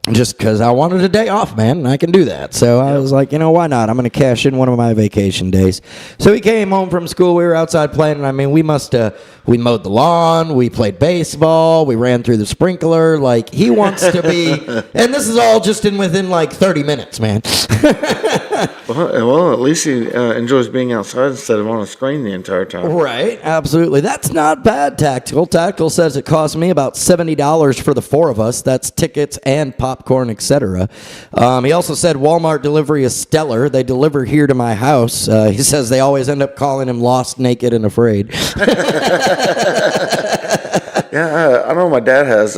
Speaker 2: Just because I wanted a day off, man, and I can do that. So I was like, you know, why not? I'm going to cash in one of my vacation days. So he came home from school. We were outside playing, and I mean, we mowed the lawn. We played baseball. We ran through the sprinkler. Like, he wants to be, and this is all just within like 30 minutes, man.
Speaker 3: Well, at least he enjoys being outside instead of on a screen the entire time.
Speaker 2: Right, absolutely. That's not bad, Tactical. Tactical says it cost me about $70 for the four of us. That's tickets and popcorn, etc. He also said Walmart delivery is stellar. They deliver here to my house. He says they always end up calling him lost, naked, and afraid.
Speaker 3: Yeah, I know my dad has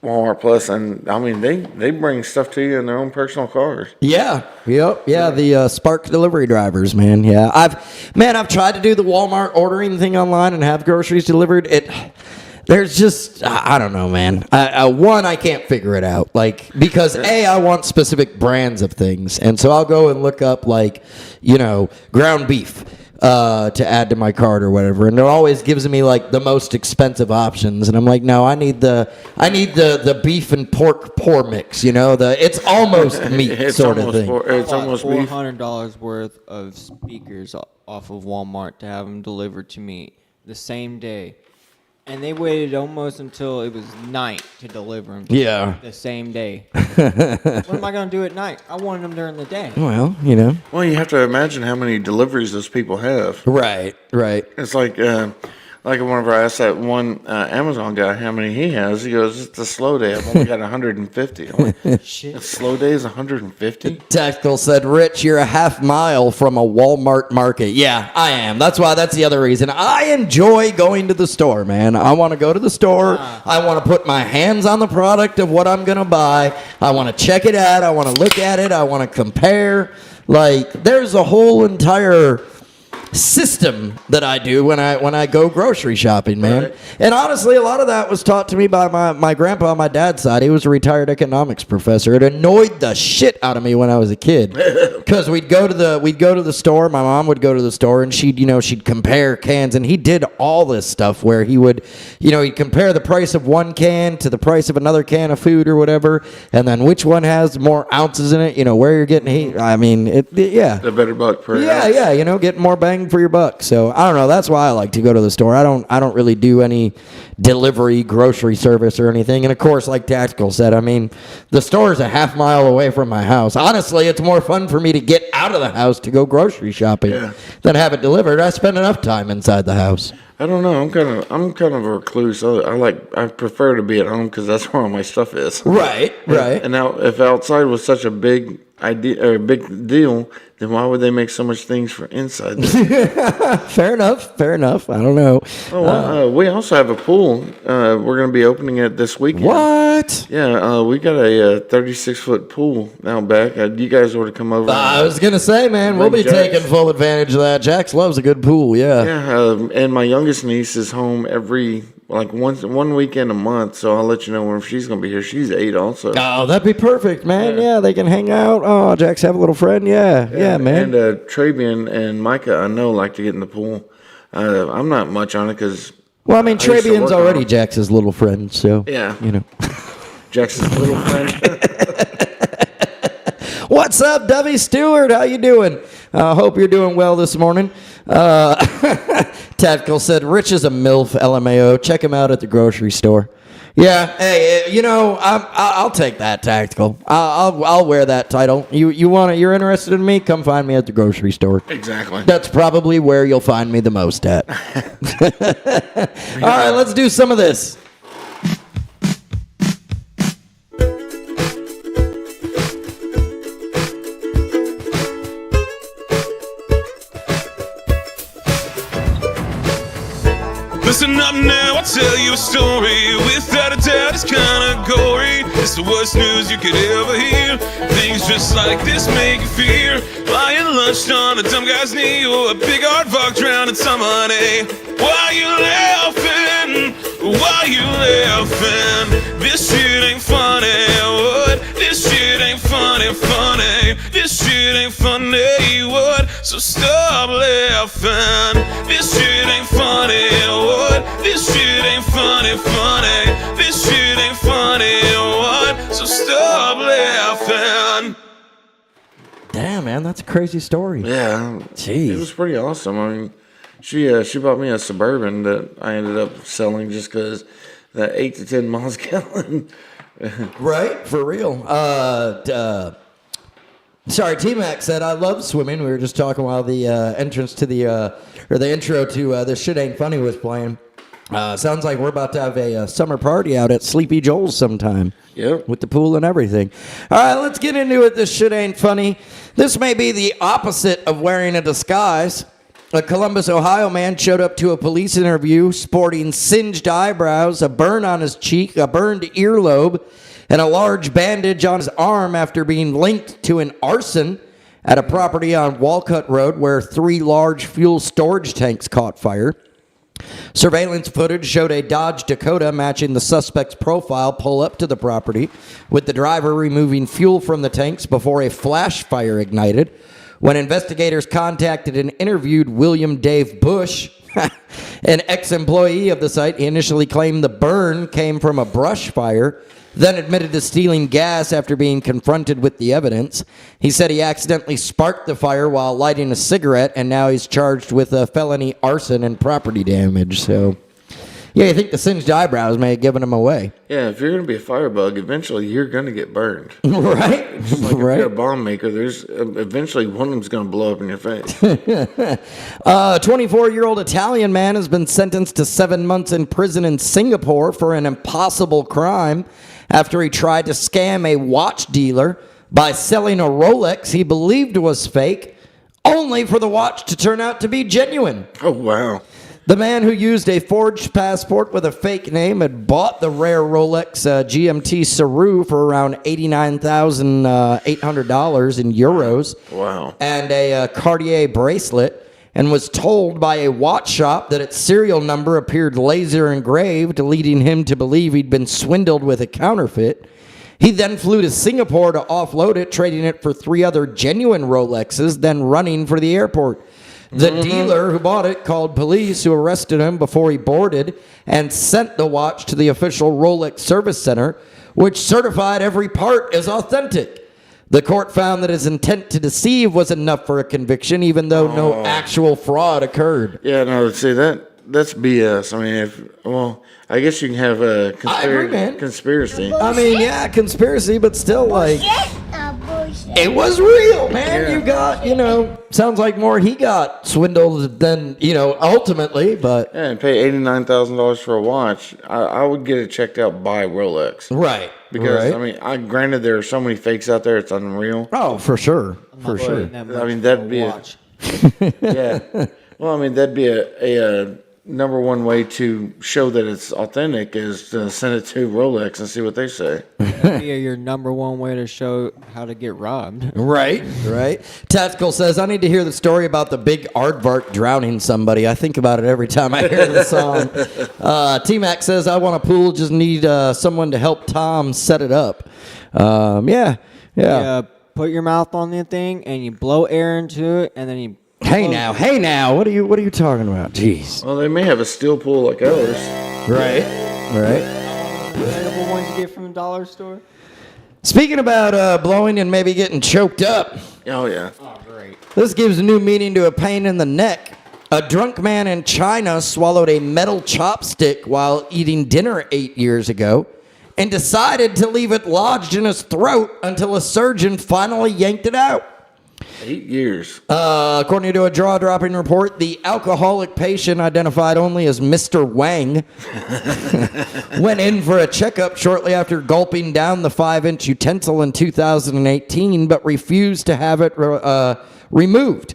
Speaker 3: Walmart Plus, and I mean they bring stuff to you in their own personal cars.
Speaker 2: Yeah, the Spark delivery drivers, man. Yeah, I've tried to do the Walmart ordering thing online and have groceries delivered. There's just, I don't know, man. I can't figure it out. Like, because I want specific brands of things. And so I'll go and look up, like, you know, ground beef to add to my cart or whatever. And it always gives me, like, the most expensive options. And I'm like, no, I need the beef and pork pour mix, you know? It's almost meat
Speaker 3: It's
Speaker 2: sort of
Speaker 3: almost
Speaker 2: thing.
Speaker 3: it's almost beef.
Speaker 4: $400 worth of speakers off of Walmart to have them delivered to me the same day. And they waited almost until it was night to deliver them
Speaker 2: Yeah.
Speaker 4: the same day. What am I going to do at night? I wanted them during the day.
Speaker 2: Well, you know.
Speaker 3: Well, you have to imagine how many deliveries those people have.
Speaker 2: Right.
Speaker 3: It's like whenever I asked that one Amazon guy how many he has, he goes, "It's a slow day. I've only got 150." I'm like,
Speaker 4: Shit.
Speaker 3: a slow day is 150?
Speaker 2: Tactical said, Rich, you're a half mile from a Walmart market. Yeah, I am. That's the other reason. I enjoy going to the store, man. I want to go to the store. I want to put my hands on the product of what I'm going to buy. I want to check it out. I want to look at it. I want to compare. Like, there's a whole entire system that I do when I go grocery shopping, man.
Speaker 3: Right.
Speaker 2: And honestly, a lot of that was taught to me by my grandpa on my dad's side. He was a retired economics professor. It annoyed the shit out of me when I was a kid because we'd go to the store. My mom would go to the store and she'd compare cans, and he did all this stuff where he'd compare the price of one can to the price of another can of food or whatever, and then which one has more ounces in it. You know where you're getting heat. I mean, yeah.
Speaker 3: The better buck per ounce.
Speaker 2: Yeah, getting more bang for your buck. So I don't know. That's why I like to go to the store. I don't really do any delivery grocery service or anything. And of course, like Tactical said, I mean, the store is a half mile away from my house. Honestly, it's more fun for me to get out of the house to go grocery shopping than have it delivered. I spend enough time inside the house.
Speaker 3: I don't know. I'm kind of a recluse. I prefer to be at home because that's where all my stuff is.
Speaker 2: Right.
Speaker 3: And now, if outside was such a big idea or a big deal, then why would they make so much things for inside?
Speaker 2: Fair enough. I don't know.
Speaker 3: We also have a pool. We're going to be opening it this weekend.
Speaker 2: What?
Speaker 3: Yeah, we got a 36-foot pool out back. You guys ought to come over.
Speaker 2: I was gonna say, man, we'll be taking full advantage of that. Jax loves a good pool. Yeah.
Speaker 3: Yeah, and my youngest niece is home every one weekend a month, so I'll let you know when she's gonna be here. She's 8 also.
Speaker 2: Oh, that'd be perfect, man. Yeah, they can hang out. Oh, Jax have a little friend. Yeah, man.
Speaker 3: And Travian and Micah, I know, like to get in the pool. I'm not much on it because.
Speaker 2: Well, I mean,
Speaker 3: used to
Speaker 2: Travian's
Speaker 3: work on
Speaker 2: already
Speaker 3: it.
Speaker 2: Jax's little friend, so
Speaker 3: Yeah.
Speaker 2: you know.
Speaker 3: Jackson's little friend.
Speaker 2: What's up, Dovey Stewart? How you doing? Hope you're doing well this morning. Tactical said, Rich is a MILF, LMAO. Check him out at the grocery store. Yeah, hey, I'll take that, Tactical. I'll wear that title. You're interested in me? Come find me at the grocery store.
Speaker 3: Exactly.
Speaker 2: That's probably where you'll find me the most at. All right, let's do some of this.
Speaker 7: Listen up now, I'll tell you a story. Without a doubt, it's kinda gory. This the worst news you could ever hear. Things just like this make you fear. Lying lunched on a dumb guy's knee, or a big aardvark drowning some honey. Why you laughing? Why you laughing? This shit ain't funny. What? This shit ain't funny, funny. This shit ain't funny. What? So stop laughing. This shit ain't funny. What? This shit ain't funny, funny. This shit ain't funny. What? So stop laughing.
Speaker 2: Damn, man, that's a crazy story.
Speaker 3: Yeah,
Speaker 2: Jeez.
Speaker 3: it was pretty awesome. I mean, she bought me a Suburban that I ended up selling just because that 8 to 10 miles a gallon.
Speaker 2: Right, for real. Sorry, T-Mac said, I love swimming. We were just talking while the entrance to the intro to This Shit Ain't Funny was playing. Sounds like we're about to have a summer party out at Sleepy Joel's sometime.
Speaker 3: Yep.
Speaker 2: With the pool and everything. All right, let's get into it. This shit ain't funny. This may be the opposite of wearing a disguise. A Columbus, Ohio man showed up to a police interview sporting singed eyebrows, a burn on his cheek, a burned earlobe, and a large bandage on his arm after being linked to an arson at a property on Walcott Road where 3 large fuel storage tanks caught fire. Surveillance footage showed a Dodge Dakota matching the suspect's profile pull up to the property, with the driver removing fuel from the tanks before a flash fire ignited. When investigators contacted and interviewed William Dave Bush, an ex-employee of the site, he initially claimed the burn came from a brush fire, then admitted to stealing gas after being confronted with the evidence. He said he accidentally sparked the fire while lighting a cigarette, and now he's charged with a felony arson and property damage. So, yeah, I think the singed eyebrows may have given him away.
Speaker 3: Yeah, if you're going to be a firebug, eventually you're going to get burned.
Speaker 2: Right?
Speaker 3: Just like if
Speaker 2: Right.
Speaker 3: you're a bomb maker, there's eventually one of them's going to blow up in your face.
Speaker 2: A 24-year-old Italian man has been sentenced to 7 months in prison in Singapore for an impossible crime after he tried to scam a watch dealer by selling a Rolex he believed was fake, only for the watch to turn out to be genuine.
Speaker 3: Oh, wow.
Speaker 2: The man who used a forged passport with a fake name had bought the rare Rolex GMT Saru for around $89,800 in euros.
Speaker 3: Wow.
Speaker 2: And a Cartier bracelet, and was told by a watch shop that its serial number appeared laser engraved, leading him to believe he'd been swindled with a counterfeit. He then flew to Singapore to offload it, trading it for 3 other genuine Rolexes, then running for the airport. The dealer who bought it called police, who arrested him before he boarded and sent the watch to the official Rolex service center, which certified every part as authentic. The court found that his intent to deceive was enough for a conviction, even though no actual fraud occurred.
Speaker 3: Yeah, no, see, that's BS. I mean, I guess you can have a
Speaker 2: I agree, man.
Speaker 3: conspiracy.
Speaker 2: I mean, yeah, conspiracy, but still, like, it was real, man.
Speaker 3: Yeah.
Speaker 2: You got, sounds like more he got swindled than, ultimately, but.
Speaker 3: Yeah, and pay $89,000 for a watch. I would get it checked out by Rolex.
Speaker 2: Right.
Speaker 3: Because,
Speaker 2: right.
Speaker 3: granted, there are so many fakes out there, it's unreal.
Speaker 2: Oh, for sure. For sure.
Speaker 3: I mean, that'd be yeah. Well, that'd be a number one way to show that it's authentic is to send it to Rolex and see what they say.
Speaker 4: That'd be your number one way to show how to get robbed.
Speaker 2: Right. Tactical says, I need to hear the story about the big aardvark drowning somebody. I think about it every time I hear the song. T-Mac says, I want a pool, just need someone to help Tom set it up. Yeah.
Speaker 4: Put your mouth on the thing and you blow air into it, and then you.
Speaker 2: Hey now, what are you talking about? Jeez.
Speaker 3: Well, they may have a steel pool like ours.
Speaker 2: Right.
Speaker 4: The ones you get from the dollar store.
Speaker 2: Speaking about blowing and maybe getting choked up,
Speaker 3: Oh, yeah.
Speaker 4: Oh, great.
Speaker 2: this gives a new meaning to a pain in the neck. A drunk man in China swallowed a metal chopstick while eating dinner 8 years ago and decided to leave it lodged in his throat until a surgeon finally yanked it out.
Speaker 3: 8 years.
Speaker 2: According to a jaw-dropping report, the alcoholic patient, identified only as Mr. Wang, went in for a checkup shortly after gulping down the 5-inch utensil in 2018, but refused to have it removed.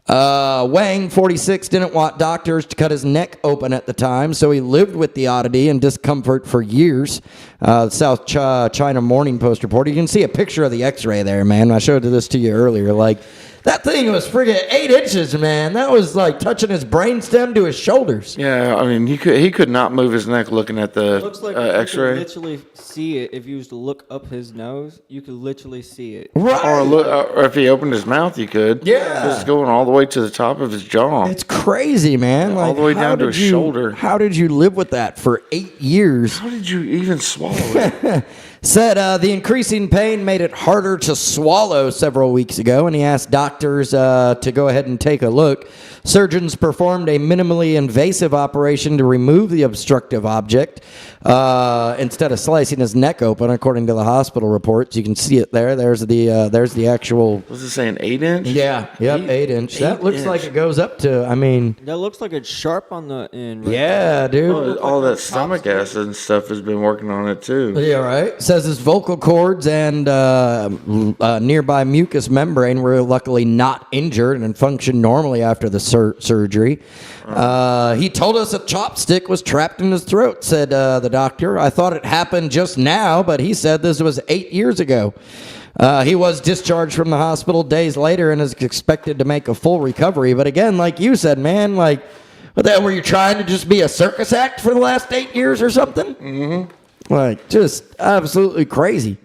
Speaker 2: Wang, 46, didn't want doctors to cut his neck open at the time, so he lived with the oddity and discomfort for years. South China Morning Post reported. You can see a picture of the x-ray there, man. I showed this to you earlier. Like, that thing was friggin' 8 inches, man. That was like touching his brainstem to his shoulders.
Speaker 3: Yeah, I mean, he could not move his neck looking at the
Speaker 4: Looks like
Speaker 3: X-ray.
Speaker 4: you could literally see it. If you was to look up his nose, you could literally see it.
Speaker 2: Right.
Speaker 3: Or if he opened his mouth, you could.
Speaker 2: Yeah.
Speaker 3: Just going all the way to the top of his jaw.
Speaker 2: It's crazy, man.
Speaker 3: All
Speaker 2: Like,
Speaker 3: the way
Speaker 2: how
Speaker 3: down to
Speaker 2: did
Speaker 3: his shoulder.
Speaker 2: How did you live with that for 8 years?
Speaker 3: How did you even swallow it?
Speaker 2: Said the increasing pain made it harder to swallow several weeks ago, and he asked doctors to go ahead and take a look. Surgeons performed a minimally invasive operation to remove the obstructive object instead of slicing his neck open, according to the hospital reports. You can see it there. There's the actual.
Speaker 3: Was it saying 8 inch?
Speaker 2: Yeah, yep, 8 inch. That looks
Speaker 3: 8
Speaker 2: like
Speaker 3: inch.
Speaker 2: it goes up to. I mean,
Speaker 4: That looks like it's sharp on the end. Right?
Speaker 2: yeah, dude.
Speaker 3: All that stomach acid and stuff has been working on it too.
Speaker 2: Yeah, right. Says his vocal cords and nearby mucous membrane were luckily not injured and functioned normally after the surgery. He told us a chopstick was trapped in his throat, said the doctor. I thought it happened just now, but he said this was 8 years ago. He was discharged from the hospital days later and is expected to make a full recovery. But again, like you said, man, like, what the hell, were you trying to just be a circus act for the last 8 years or something? Mm-hmm. Like, just absolutely crazy.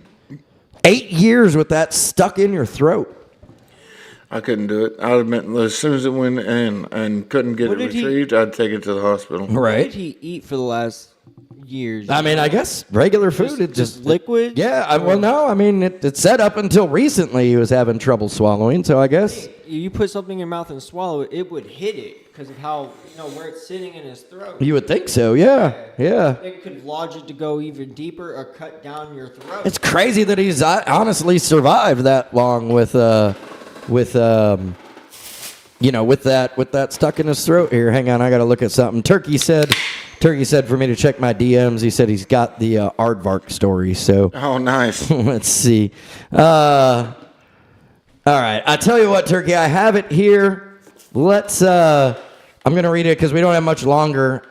Speaker 2: 8 years with that stuck in your throat.
Speaker 3: I couldn't do it. I would admit, as soon as it went in and couldn't get
Speaker 4: What
Speaker 3: it
Speaker 4: did he-
Speaker 3: retrieved, I'd take it to the hospital.
Speaker 4: What
Speaker 2: Right.
Speaker 4: did he eat for the last years?
Speaker 2: I mean, I guess regular food.
Speaker 4: Just-
Speaker 2: It just
Speaker 4: liquid?
Speaker 2: Yeah. Well, no. I mean, it said up until recently he was having trouble swallowing. So I guess
Speaker 4: You put something in your mouth and swallow it, it would hit it because of how, where it's sitting in his throat.
Speaker 2: you would think so. Yeah. Yeah.
Speaker 4: It could lodge it to go even deeper or cut down your throat.
Speaker 2: It's crazy that he's honestly survived that long with with that stuck in his throat here. Hang on, I got to look at something. Turkey said for me to check my DMs. He said he's got the aardvark story. So
Speaker 3: Oh, nice.
Speaker 2: let's see. All right, I tell you what, Turkey, I have it here. Let's. I'm gonna read it because we don't have much longer.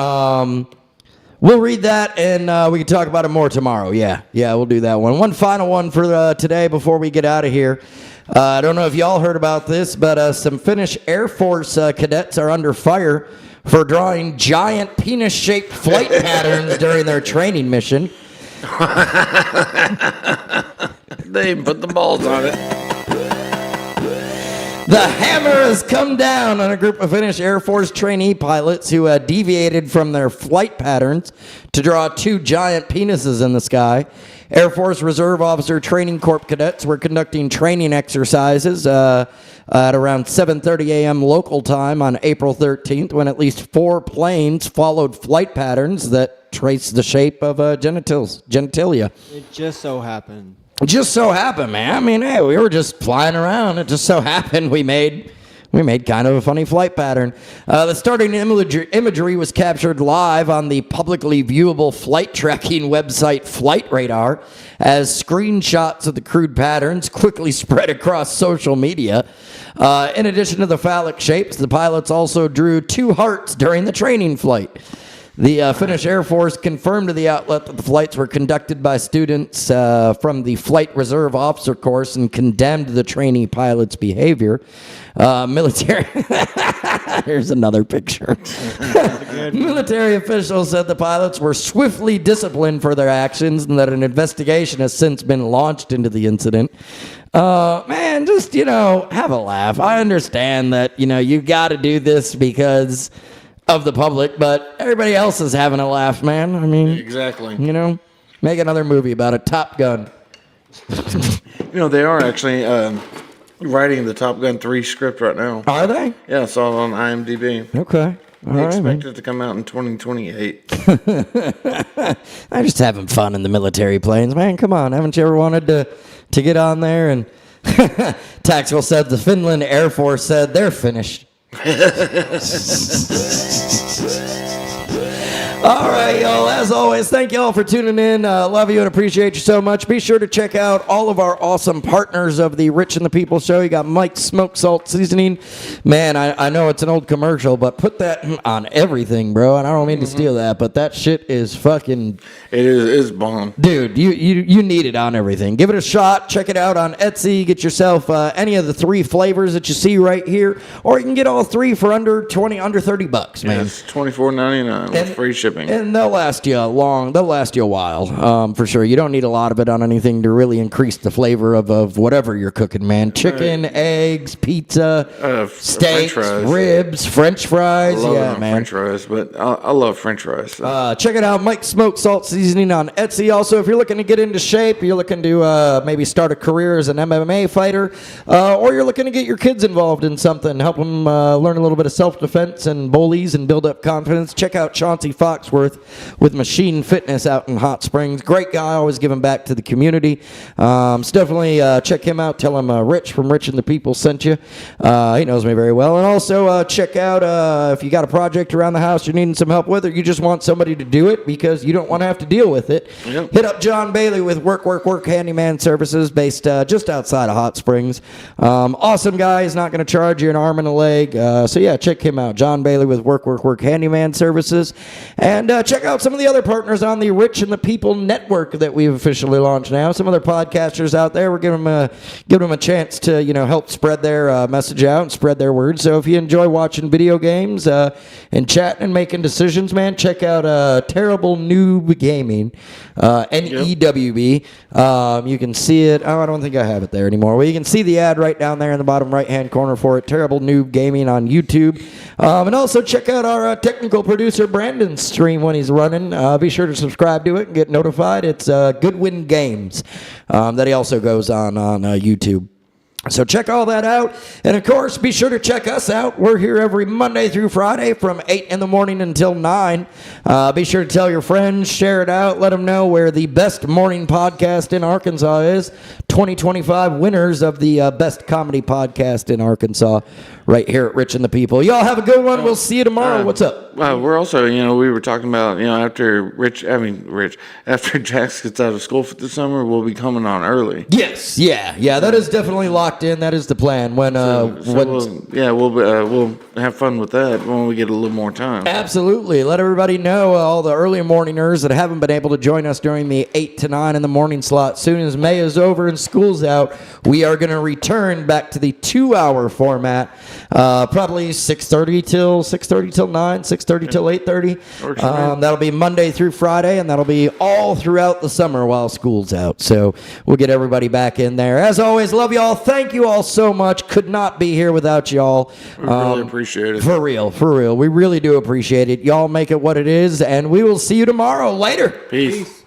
Speaker 2: We'll read that and we can talk about it more tomorrow. Yeah, we'll do that one. One final one for today before we get out of here. I don't know if y'all heard about this, but some Finnish Air Force cadets are under fire for drawing giant penis-shaped flight patterns during their training mission.
Speaker 3: They put the balls on it.
Speaker 2: The hammer has come down on a group of Finnish Air Force trainee pilots who had deviated from their flight patterns to draw 2 giant penises in the sky. Air Force Reserve Officer Training Corps cadets were conducting training exercises at around 7:30 a.m. local time on April 13th when at least 4 planes followed flight patterns that traced the shape of genitalia.
Speaker 4: It just so happened.
Speaker 2: It just so happened, man. I mean, hey, we were just flying around. It just so happened we made kind of a funny flight pattern. The starting imagery was captured live on the publicly viewable flight tracking website Flight Radar as screenshots of the crude patterns quickly spread across social media. In addition to the phallic shapes, the pilots also drew 2 hearts during the training flight. The Finnish Air Force confirmed to the outlet that the flights were conducted by students from the Flight Reserve Officer course and condemned the trainee pilot's behavior. Military. Here's another picture. Military officials said the pilots were swiftly disciplined for their actions and that an investigation has since been launched into the incident. Man, just, have a laugh. I understand that, you got to do this because of the public, but everybody else is having a laugh, man. I mean,
Speaker 3: Exactly.
Speaker 2: make another movie about it. Top Gun.
Speaker 3: They are actually writing the Top Gun 3 script right now.
Speaker 2: Are they?
Speaker 3: Yeah, I saw it on IMDb.
Speaker 2: Okay. All
Speaker 3: They
Speaker 2: right, man.
Speaker 3: expect it to come out in 2028.
Speaker 2: I'm just having fun in the military planes, man. Come on, haven't you ever wanted to get on there? And Taxwell said the Finland Air Force said they're finished. All right, y'all. As always, thank y'all for tuning in. Love you and appreciate you so much. Be sure to check out all of our awesome partners of the Rich and the People show. You got Mike's Smoke Salt Seasoning. Man, I know it's an old commercial, but put that on everything, bro. And I don't mean to steal that, but that shit is fucking...
Speaker 3: It's bomb.
Speaker 2: Dude, you need it on everything. Give it a shot. Check it out on Etsy. Get yourself any of the 3 flavors that you see right here, or you can get all 3 for under $30, man.
Speaker 3: It's $24.99 with free shipping.
Speaker 2: And they'll last you long. They'll last you a while, for sure. You don't need a lot of it on anything to really increase the flavor of whatever you're cooking, man. Chicken, eggs, pizza, steaks, ribs, French fries. Yeah, man.
Speaker 3: French fries, but I love French fries. So.
Speaker 2: Check it out, Mike's Smoke Salt Seasoning on Etsy. Also, if you're looking to get into shape, you're looking to maybe start a career as an MMA fighter, or you're looking to get your kids involved in something, help them learn a little bit of self-defense and bullies and build up confidence, check out Chauncey Foxworth with Machine Fitness out in Hot Springs. Great guy, always giving back to the community. So definitely check him out. Tell him Rich from Rich and the People sent you. He knows me very well. And also check out if you got a project around the house you're needing some help with, or you just want somebody to do it because you don't want to have to deal with it. Yep. Hit up John Bailey with Work Handyman Services based just outside of Hot Springs. Awesome guy. He's not going to charge you an arm and a leg. So yeah, check him out. John Bailey with Work Handyman Services. And check out some of the other partners on the Rich and the People Network that we've officially launched now. Some other podcasters out there. We're giving them a chance to help spread their message out and spread their word. So if you enjoy watching video games and chatting and making decisions, man, check out Terrible Noob Gaming, NEWB. You can see it. Oh, I don't think I have it there anymore. Well, you can see the ad right down there in the bottom right-hand corner for it. Terrible Noob Gaming on YouTube. And also check out our technical producer Brandon's stream when he's running. Be sure to subscribe to it and get notified. It's Goodwin Games that he also goes on YouTube. So check all that out. And, of course, be sure to check us out. We're here every Monday through Friday from 8 in the morning until 9. Be sure to tell your friends, share it out, let them know where the best morning podcast in Arkansas is. 2025 winners of the best comedy podcast in Arkansas right here at Rich and the People. Y'all have a good one. We'll see you tomorrow. What's up?
Speaker 3: We're also, we were talking about, after after Jax gets out of school for the summer, we'll be coming on early.
Speaker 2: Yes. Yeah. That is definitely locked in. That is the plan.
Speaker 3: We'll have fun with that when we get a little more time.
Speaker 2: Absolutely. Let everybody know, all the early morningers that haven't been able to join us during the 8 to 9 in the morning slot. Soon as May is over and school's out, we are going to return back to the 2-hour format. Probably 6:30 till 9, 6:30 till 8:30. That'll be Monday through Friday, and that'll be all throughout the summer while school's out. So we'll get everybody back in there. As always, love y'all. Thank you all so much. Could not be here without y'all.
Speaker 3: We really appreciate it.
Speaker 2: For real. We really do appreciate it. Y'all make it what it is, and we will see you tomorrow. Later.
Speaker 3: Peace.